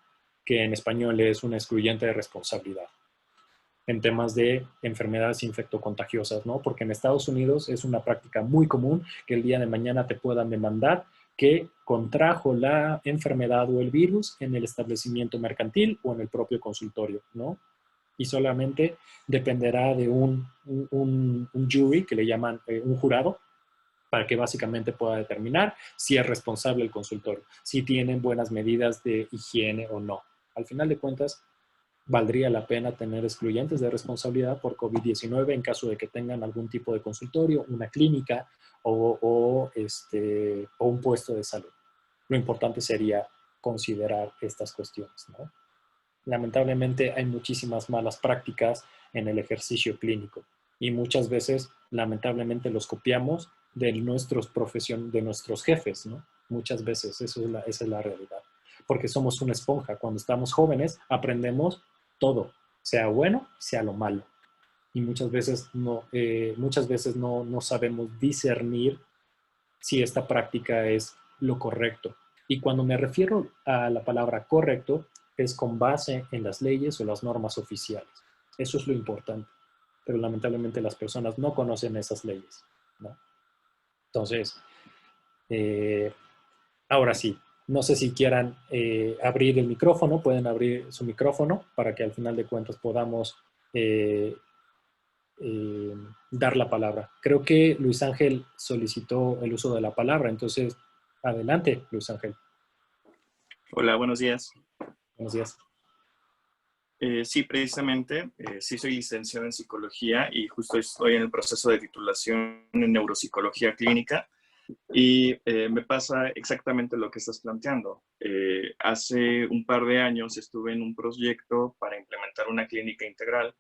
que en español es un excluyente de responsabilidad en temas de enfermedades infectocontagiosas, ¿no? Porque en Estados Unidos es una práctica muy común que el día de mañana te puedan demandar que contrajo la enfermedad o el virus en el establecimiento mercantil o en el propio consultorio, ¿no? Y solamente dependerá de un jury, que le llaman un jurado, para que básicamente pueda determinar si es responsable el consultorio, si tienen buenas medidas de higiene o no. Al final de cuentas, valdría la pena tener excluyentes de responsabilidad por COVID-19 en caso de que tengan algún tipo de consultorio, una clínica o un puesto de salud. Lo importante sería considerar estas cuestiones, ¿no? Lamentablemente hay muchísimas malas prácticas en el ejercicio clínico y muchas veces, lamentablemente, los copiamos de nuestros jefes, ¿no? Muchas veces, esa es la realidad. Porque somos una esponja. Cuando estamos jóvenes, aprendemos todo, sea bueno, sea lo malo. Y muchas veces no sabemos discernir si esta práctica es lo correcto. Y cuando me refiero a la palabra correcto, es con base en las leyes o las normas oficiales. Eso es lo importante. Pero lamentablemente las personas no conocen esas leyes, ¿no? Entonces, eh, ahora sí, no sé si quieran abrir el micrófono, pueden abrir su micrófono para que al final de cuentas podamos eh, eh, dar la palabra. Creo que Luis Ángel solicitó el uso de la palabra, entonces adelante, Luis Ángel. Hola, buenos días. Buenos días. Sí, precisamente, sí soy licenciado en psicología y justo estoy en el proceso de titulación en neuropsicología clínica y me pasa exactamente lo que estás planteando. Hace un par de años estuve en un proyecto para implementar una clínica integral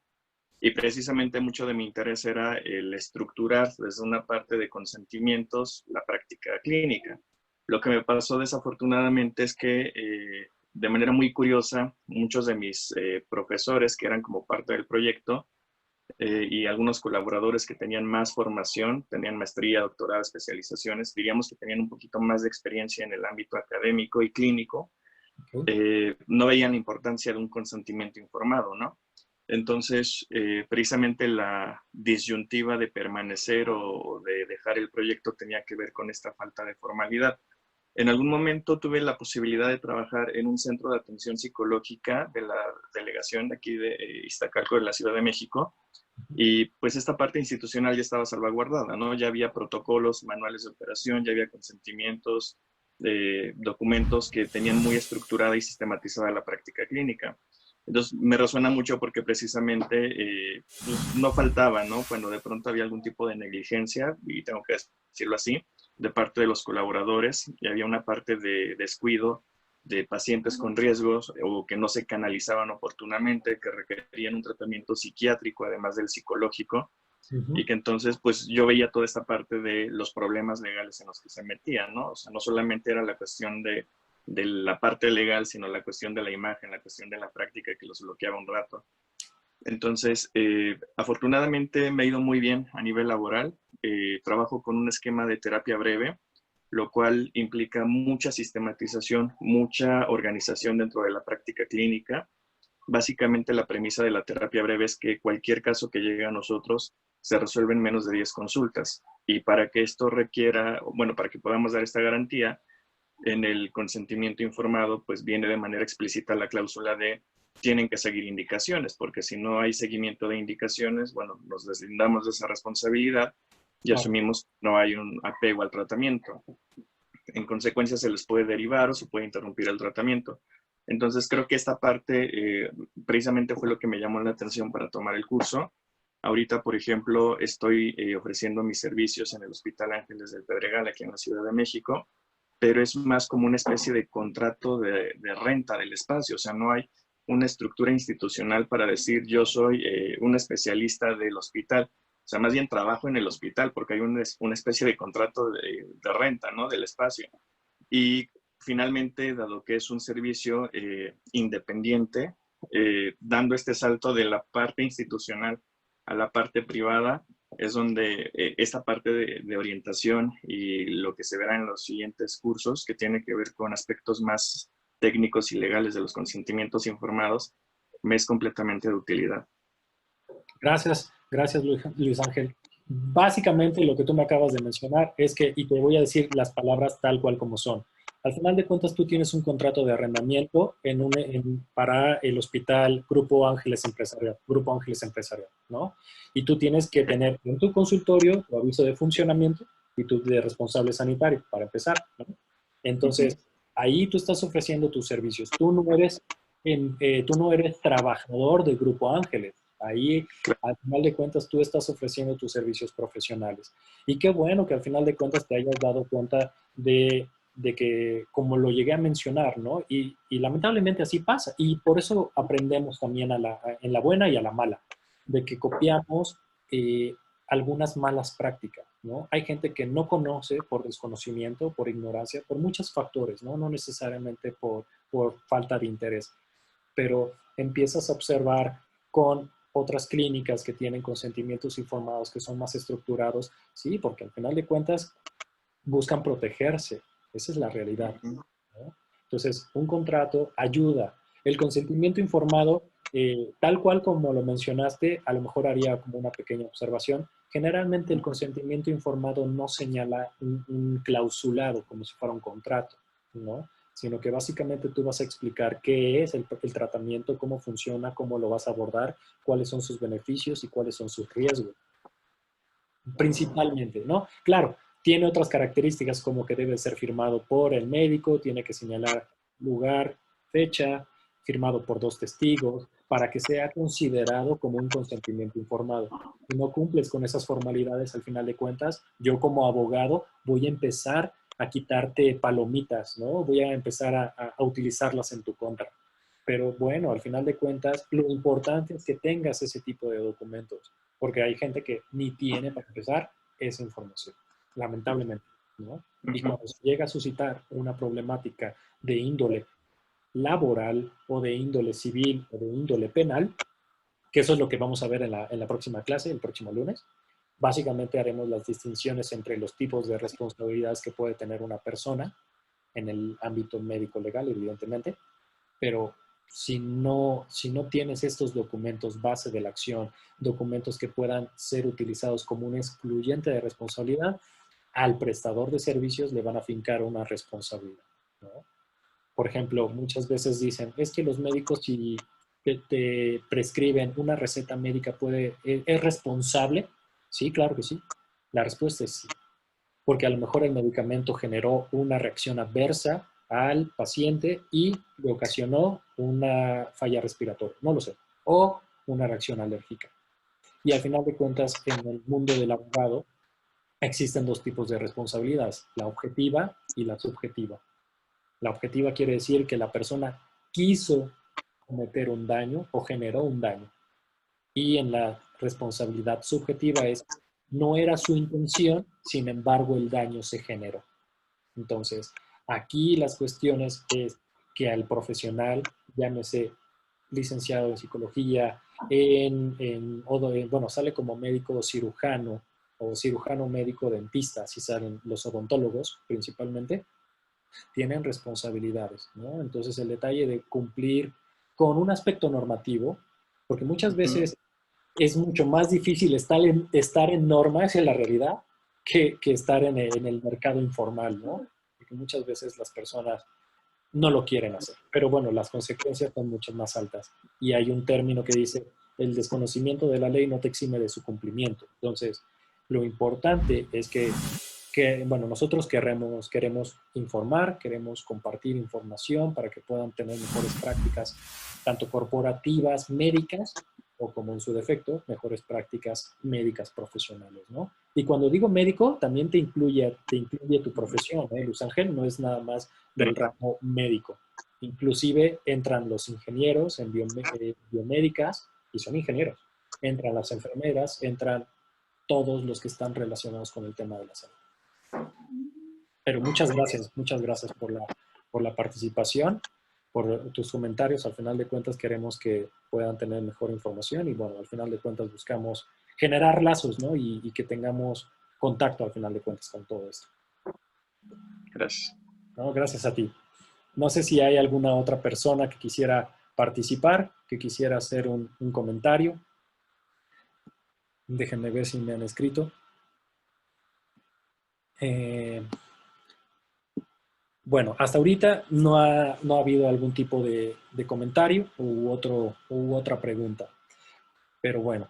y precisamente mucho de mi interés era el estructurar desde una parte de consentimientos la práctica clínica. Lo que me pasó desafortunadamente es que de manera muy curiosa, muchos de mis profesores que eran como parte del proyecto y algunos colaboradores que tenían más formación, tenían maestría, doctorado, especializaciones, diríamos que tenían un poquito más de experiencia en el ámbito académico y clínico, no veían la importancia de un consentimiento informado, ¿no? Entonces, precisamente la disyuntiva de permanecer o de dejar el proyecto tenía que ver con esta falta de formalidad. En algún momento tuve la posibilidad de trabajar en un centro de atención psicológica de la delegación de aquí de Iztacalco, de la Ciudad de México, y pues esta parte institucional ya estaba salvaguardada, ¿no? Ya había protocolos, manuales de operación, ya había consentimientos, documentos que tenían muy estructurada y sistematizada la práctica clínica. Entonces me resuena mucho porque precisamente pues, no faltaba, ¿no? Cuando de pronto había algún tipo de negligencia, y tengo que decirlo así, de parte de los colaboradores, y había una parte de descuido de pacientes con riesgos o que no se canalizaban oportunamente, que requerían un tratamiento psiquiátrico además del psicológico, y que entonces pues yo veía toda esta parte de los problemas legales en los que se metían, ¿no? O sea, no solamente era la cuestión de la parte legal, sino la cuestión de la imagen, la cuestión de la práctica que los bloqueaba un rato. Entonces, afortunadamente me ha ido muy bien a nivel laboral. Trabajo con un esquema de terapia breve, lo cual implica mucha sistematización, mucha organización dentro de la práctica clínica. Básicamente la premisa de la terapia breve es que cualquier caso que llegue a nosotros se resuelve en menos de 10 consultas. Y para que esto requiera, bueno, para que podamos dar esta garantía, en el consentimiento informado, pues viene de manera explícita la cláusula de tienen que seguir indicaciones, porque si no hay seguimiento de indicaciones, bueno, nos deslindamos de esa responsabilidad y Claro. asumimos que no hay un apego al tratamiento. En consecuencia, se les puede derivar o se puede interrumpir el tratamiento. Entonces, creo que esta parte precisamente fue lo que me llamó la atención para tomar el curso. Ahorita, por ejemplo, estoy ofreciendo mis servicios en el Hospital Ángeles del Pedregal, aquí en la Ciudad de México, pero es más como una especie de contrato de renta del espacio, o sea, no hay una estructura institucional para decir yo soy un especialista del hospital, o sea, más bien trabajo en el hospital porque hay una especie de contrato de renta, ¿no? Del espacio. Y finalmente, dado que es un servicio independiente, dando este salto de la parte institucional a la parte privada, es donde esta parte de orientación y lo que se verá en los siguientes cursos, que tiene que ver con aspectos más técnicos y legales de los consentimientos informados, me es completamente de utilidad. Gracias, gracias Luis Ángel. Básicamente lo que tú me acabas de mencionar es que, y te voy a decir las palabras tal cual como son. Al final de cuentas, tú tienes un contrato de arrendamiento para el hospital Grupo Ángeles Empresarial, ¿no? Y tú tienes que tener en tu consultorio tu aviso de funcionamiento y tu de responsable sanitario, para empezar, ¿no? Entonces, ahí tú estás ofreciendo tus servicios. Tú no eres trabajador del Grupo Ángeles. Ahí, al final de cuentas, tú estás ofreciendo tus servicios profesionales. Y qué bueno que al final de cuentas te hayas dado cuenta de que, como lo llegué a mencionar, ¿no? Y lamentablemente así pasa. Y por eso aprendemos también en la buena y a la mala, de que copiamos algunas malas prácticas, ¿no? Hay gente que no conoce por desconocimiento, por ignorancia, por muchos factores, ¿no? No necesariamente por falta de interés, pero empiezas a observar con otras clínicas que tienen consentimientos informados, que son más estructurados, sí, porque al final de cuentas buscan protegerse, esa es la realidad, ¿no? Entonces, un contrato ayuda. El consentimiento informado, tal cual como lo mencionaste, a lo mejor haría como una pequeña observación. Generalmente el consentimiento informado no señala un clausulado como si fuera un contrato, ¿no? Sino que básicamente tú vas a explicar qué es el tratamiento, cómo funciona, cómo lo vas a abordar, cuáles son sus beneficios y cuáles son sus riesgos. Principalmente, ¿no? Claro, tiene otras características como que debe ser firmado por el médico, tiene que señalar lugar, fecha, firmado por 2 testigos, para que sea considerado como un consentimiento informado. Si no cumples con esas formalidades, al final de cuentas, yo como abogado voy a empezar a quitarte palomitas, ¿no? Voy a empezar a utilizarlas en tu contra. Pero bueno, al final de cuentas, lo importante es que tengas ese tipo de documentos, porque hay gente que ni tiene para empezar esa información, lamentablemente, ¿no? Y cuando se llega a suscitar una problemática de índole laboral o de índole civil o de índole penal, que eso es lo que vamos a ver en la próxima clase, el próximo lunes, básicamente haremos las distinciones entre los tipos de responsabilidades que puede tener una persona en el ámbito médico legal, evidentemente, pero si no tienes estos documentos base de la acción, documentos que puedan ser utilizados como un excluyente de responsabilidad, al prestador de servicios le van a fincar una responsabilidad, ¿no? Por ejemplo, muchas veces dicen, es que los médicos si te prescriben una receta médica es responsable. Sí, claro que sí. La respuesta es sí, porque a lo mejor el medicamento generó una reacción adversa al paciente y le ocasionó una falla respiratoria, no lo sé, o una reacción alérgica. Y al final de cuentas, en el mundo del abogado existen 2 tipos de responsabilidades, la objetiva y la subjetiva. La objetiva quiere decir que la persona quiso cometer un daño o generó un daño. Y en la responsabilidad subjetiva es, no era su intención, sin embargo el daño se generó. Entonces, aquí las cuestiones es que al profesional, llámese licenciado en psicología, bueno, sale como médico cirujano o cirujano médico dentista, así salen los odontólogos principalmente, tienen responsabilidades, ¿no? Entonces el detalle de cumplir con un aspecto normativo, porque muchas Ujú. veces es mucho más difícil estar en normas en la realidad que estar en el mercado informal, ¿no? Porque muchas veces las personas no lo quieren hacer. Pero bueno, las consecuencias son mucho más altas. Y hay un término que dice, el desconocimiento de la ley no te exime de su cumplimiento. Entonces, lo importante es que bueno, nosotros queremos informar, queremos compartir información para que puedan tener mejores prácticas, tanto corporativas, médicas, o como en su defecto, mejores prácticas médicas profesionales, ¿no? Y cuando digo médico, también te incluye tu profesión, ¿eh? Luz Ángel no es nada más del Sí, ramo médico. Inclusive entran los ingenieros en biomédicas y son ingenieros. Entran las enfermeras, entran todos los que están relacionados con el tema de la salud. Pero muchas gracias por la participación, por tus comentarios. Al final de cuentas queremos que puedan tener mejor información y bueno, al final de cuentas buscamos generar lazos, ¿no? Y que tengamos contacto al final de cuentas con todo esto. gracias. ¿No? Gracias a ti. No sé si hay alguna otra persona que quisiera participar, que quisiera hacer un comentario. Déjenme ver si me han escrito. Eh, bueno, hasta ahorita no ha habido algún tipo de comentario u otra pregunta. Pero bueno,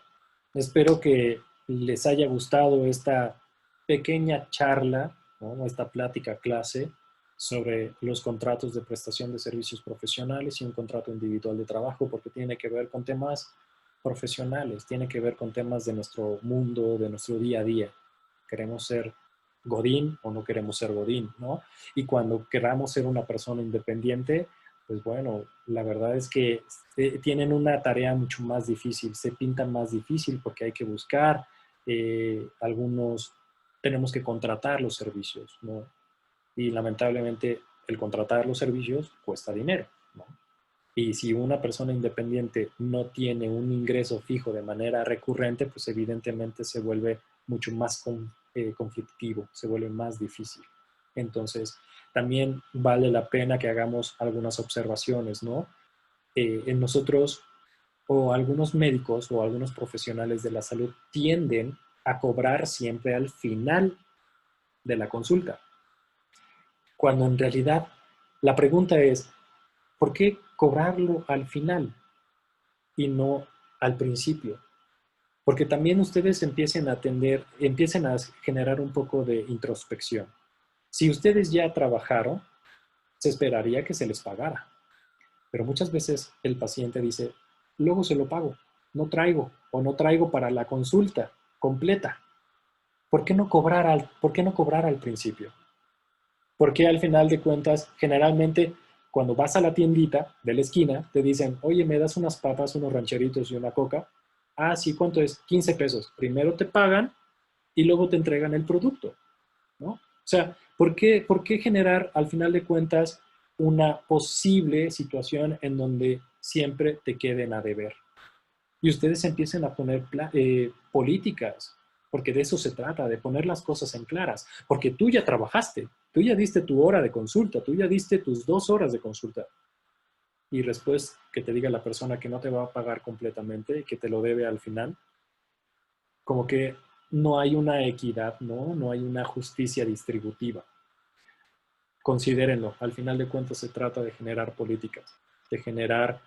espero que les haya gustado esta pequeña charla, ¿no? Esta plática clase sobre los contratos de prestación de servicios profesionales y un contrato individual de trabajo, porque tiene que ver con temas profesionales, tiene que ver con temas de nuestro mundo, de nuestro día a día. Queremos ser Godín o no queremos ser Godín, ¿no? Y cuando queramos ser una persona independiente, pues bueno, la verdad es que tienen una tarea mucho más difícil, se pintan más difícil porque hay que buscar, algunos tenemos que contratar los servicios, ¿no? Y lamentablemente el contratar los servicios cuesta dinero, ¿no? Y si una persona independiente no tiene un ingreso fijo de manera recurrente, pues evidentemente se vuelve mucho más conflictivo, se vuelve más difícil. Entonces, también vale la pena que hagamos algunas observaciones, ¿no? En nosotros o algunos médicos o algunos profesionales de la salud tienden a cobrar siempre al final de la consulta, cuando en realidad la pregunta es, ¿por qué cobrarlo al final y no al principio? Porque también ustedes empiecen a generar un poco de introspección. Si ustedes ya trabajaron, se esperaría que se les pagara. Pero muchas veces el paciente dice, luego se lo pago, no traigo o no traigo para la consulta completa. ¿Por qué no cobrar al principio? Porque al final de cuentas, generalmente, cuando vas a la tiendita de la esquina, te dicen, oye, ¿me das unas papas, unos rancheritos y una coca? Ah, sí, ¿cuánto es? 15 pesos. Primero te pagan y luego te entregan el producto, ¿no? O sea, ¿por qué generar al final de cuentas una posible situación en donde siempre te queden a deber? Y ustedes empiecen a poner políticas, porque de eso se trata, de poner las cosas en claras, porque tú ya trabajaste, tú ya diste tu hora de consulta, tú ya diste tus 2 horas de consulta, y después que te diga la persona que no te va a pagar completamente y que te lo debe al final, como que no hay una equidad, ¿no? No hay una justicia distributiva. Considérenlo, al final de cuentas se trata de generar políticas, de generar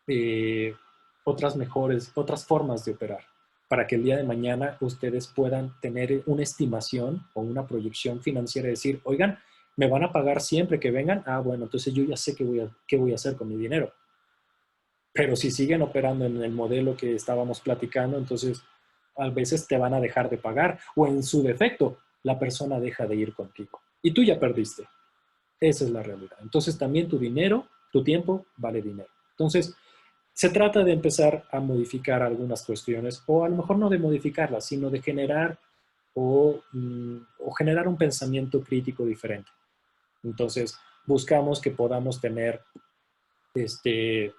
eh, otras formas de operar, para que el día de mañana ustedes puedan tener una estimación o una proyección financiera y decir, oigan, ¿me van a pagar siempre que vengan? Ah, bueno, entonces yo ya sé qué voy a hacer con mi dinero. Pero si siguen operando en el modelo que estábamos platicando, entonces a veces te van a dejar de pagar o en su defecto, la persona deja de ir contigo y tú ya perdiste. Esa es la realidad. Entonces también tu dinero, tu tiempo vale dinero. Entonces, se trata de empezar a modificar algunas cuestiones, o a lo mejor no de modificarlas, sino de generar o generar un pensamiento crítico diferente. Entonces, buscamos que podamos tener este,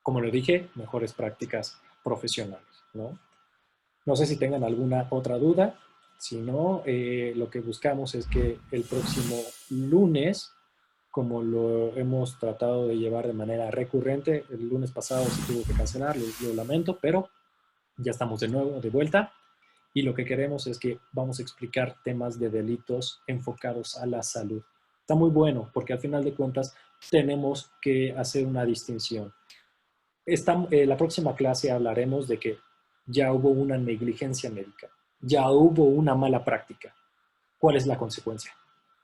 como lo dije, mejores prácticas profesionales, ¿no? No sé si tengan alguna otra duda. Si no, lo que buscamos es que el próximo lunes, como lo hemos tratado de llevar de manera recurrente, el lunes pasado se tuvo que cancelar, lo lamento, pero ya estamos de nuevo de vuelta y lo que queremos es que vamos a explicar temas de delitos enfocados a la salud. Está muy bueno porque al final de cuentas tenemos que hacer una distinción. La próxima clase hablaremos de que ya hubo una negligencia médica, ya hubo una mala práctica. ¿Cuál es la consecuencia?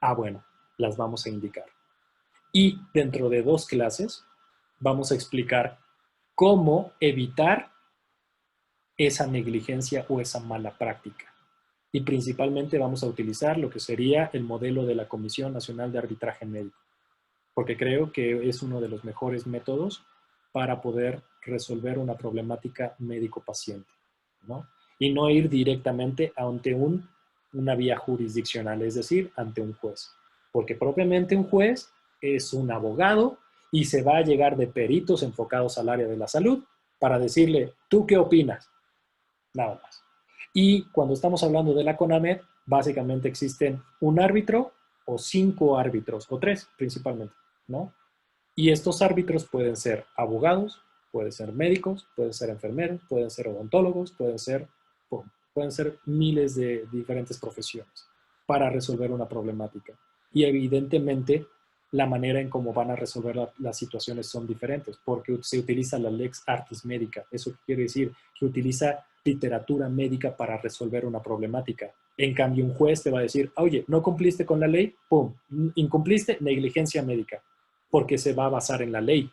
Ah, bueno, las vamos a indicar. Y dentro de 2 clases vamos a explicar cómo evitar esa negligencia o esa mala práctica. Y principalmente vamos a utilizar lo que sería el modelo de la Comisión Nacional de Arbitraje Médico, porque creo que es uno de los mejores métodos para poder resolver una problemática médico-paciente, ¿no? Y no ir directamente ante una vía jurisdiccional, es decir, ante un juez. Porque propiamente un juez es un abogado y se va a llegar de peritos enfocados al área de la salud para decirle, ¿tú qué opinas? Nada más. Y cuando estamos hablando de la CONAMED, básicamente existen un árbitro o 5 árbitros, o 3 principalmente, ¿no? Y estos árbitros pueden ser abogados, pueden ser médicos, pueden ser enfermeros, pueden ser odontólogos, pueden ser miles de diferentes profesiones para resolver una problemática. Y evidentemente la manera en cómo van a resolver las situaciones son diferentes, porque se utiliza la lex artis médica. Eso quiere decir que utiliza literatura médica para resolver una problemática. En cambio, un juez te va a decir, oye, no cumpliste con la ley, pum, incumpliste, negligencia médica, porque se va a basar en la ley.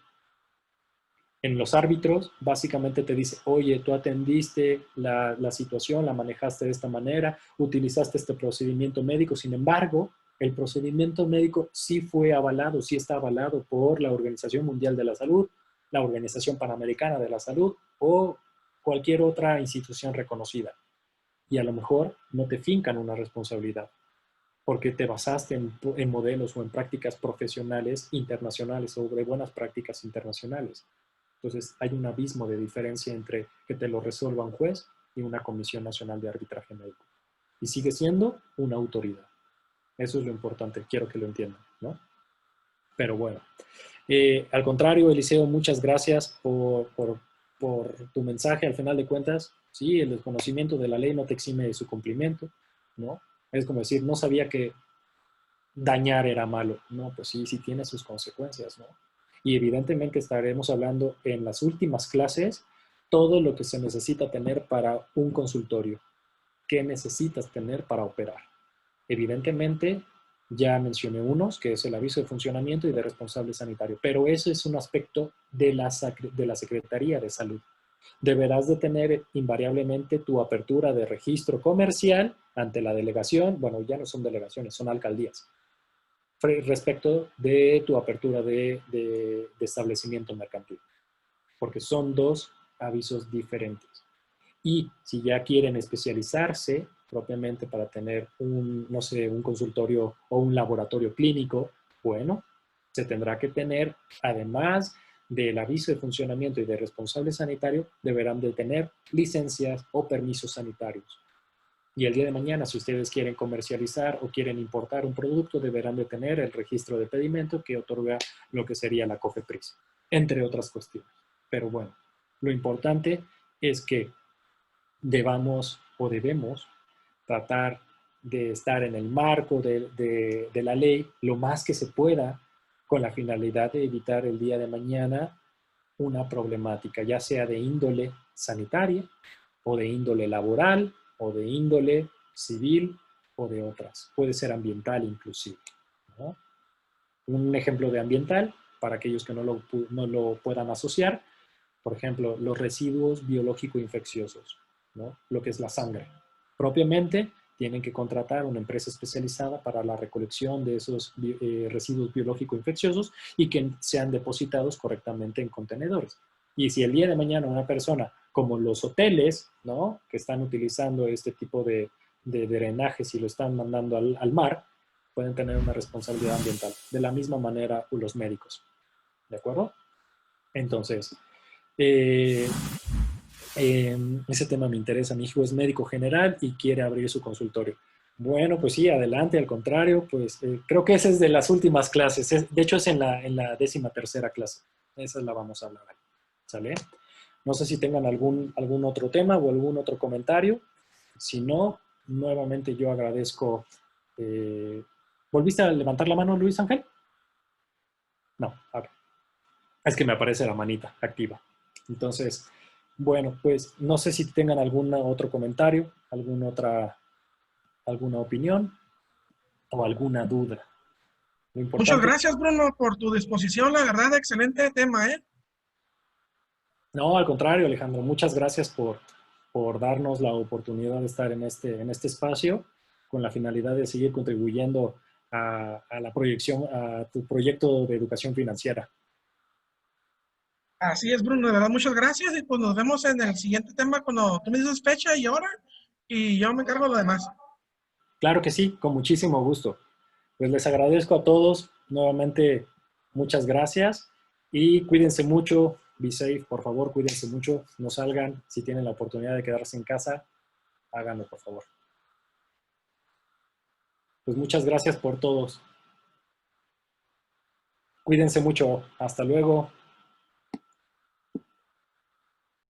En los árbitros, básicamente te dice, oye, tú atendiste la situación, la manejaste de esta manera, utilizaste este procedimiento médico, sin embargo, el procedimiento médico sí fue avalado, sí está avalado por la Organización Mundial de la Salud, la Organización Panamericana de la Salud o cualquier otra institución reconocida. Y a lo mejor no te fincan una responsabilidad porque te basaste en modelos o en prácticas profesionales internacionales o de buenas prácticas internacionales. Entonces, hay un abismo de diferencia entre que te lo resuelva un juez y una Comisión Nacional de Arbitraje Médico. Y sigue siendo una autoridad. Eso es lo importante, quiero que lo entiendan, ¿no? Pero bueno, al contrario, Eliseo, muchas gracias por tu mensaje. Al final de cuentas, sí, el desconocimiento de la ley no te exime de su cumplimiento, ¿no? Es como decir, no sabía que dañar era malo. No, pues sí, sí tiene sus consecuencias, ¿no? Y evidentemente estaremos hablando en las últimas clases todo lo que se necesita tener para un consultorio. ¿Qué necesitas tener para operar? Evidentemente, ya mencioné unos, que es el aviso de funcionamiento y de responsable sanitario, pero ese es un aspecto de la Secretaría de Salud. Deberás de tener invariablemente tu apertura de registro comercial ante la delegación, bueno, ya no son delegaciones, son alcaldías, respecto de tu apertura de establecimiento mercantil, porque son 2 avisos diferentes. Y si ya quieren especializarse propiamente para tener no sé, un consultorio o un laboratorio clínico, bueno, se tendrá que tener, además del aviso de funcionamiento y de responsable sanitario, deberán de tener licencias o permisos sanitarios. Y el día de mañana, si ustedes quieren comercializar o quieren importar un producto, deberán de tener el registro de pedimento que otorga lo que sería la COFEPRIS, entre otras cuestiones. Pero bueno, lo importante es que debemos tratar de estar en el marco de la ley lo más que se pueda con la finalidad de evitar el día de mañana una problemática, ya sea de índole sanitaria o de índole laboral o de índole civil o de otras. Puede ser ambiental inclusive, ¿no? Un ejemplo de ambiental, para aquellos que no lo puedan asociar, por ejemplo, los residuos biológico-infecciosos, ¿no? Lo que es la sangre. Propiamente, tienen que contratar una empresa especializada para la recolección de esos residuos biológico-infecciosos y que sean depositados correctamente en contenedores. Y si el día de mañana una persona, como los hoteles, ¿no? Que están utilizando este tipo de drenajes y lo están mandando al mar, pueden tener una responsabilidad ambiental. De la misma manera, los médicos. ¿de acuerdo? Entonces, ese tema me interesa. Mi hijo es médico general y quiere abrir su consultorio. Bueno, pues sí, adelante, al contrario, pues creo que esa es de las últimas clases. De hecho, es en la 13ª clase. Esa la vamos a hablar ahí. ¿Sale? No sé si tengan algún otro tema o algún otro comentario. Si no, nuevamente yo agradezco. ¿Volviste a levantar la mano, Luis Ángel? No, a ver. Es que me aparece la manita activa. Entonces, bueno, pues no sé si tengan algún otro comentario, alguna opinión o alguna duda. Lo Muchas importante, gracias, Bruno, por tu disposición. La verdad, excelente tema, ¿eh? no, al contrario, Alejandro, muchas gracias por darnos la oportunidad de estar en este espacio con la finalidad de seguir contribuyendo a la proyección, a tu proyecto de educación financiera. Así es, Bruno, de verdad, muchas gracias. Y pues nos vemos en el siguiente tema cuando tú me dices fecha y hora y yo me encargo de lo demás. Claro que sí, con muchísimo gusto. Pues les agradezco a todos. Nuevamente, muchas gracias y cuídense mucho. Be safe, por favor, cuídense mucho. No salgan. Si tienen la oportunidad de quedarse en casa, háganlo, por favor. Pues muchas gracias por todos. Cuídense mucho. Hasta luego.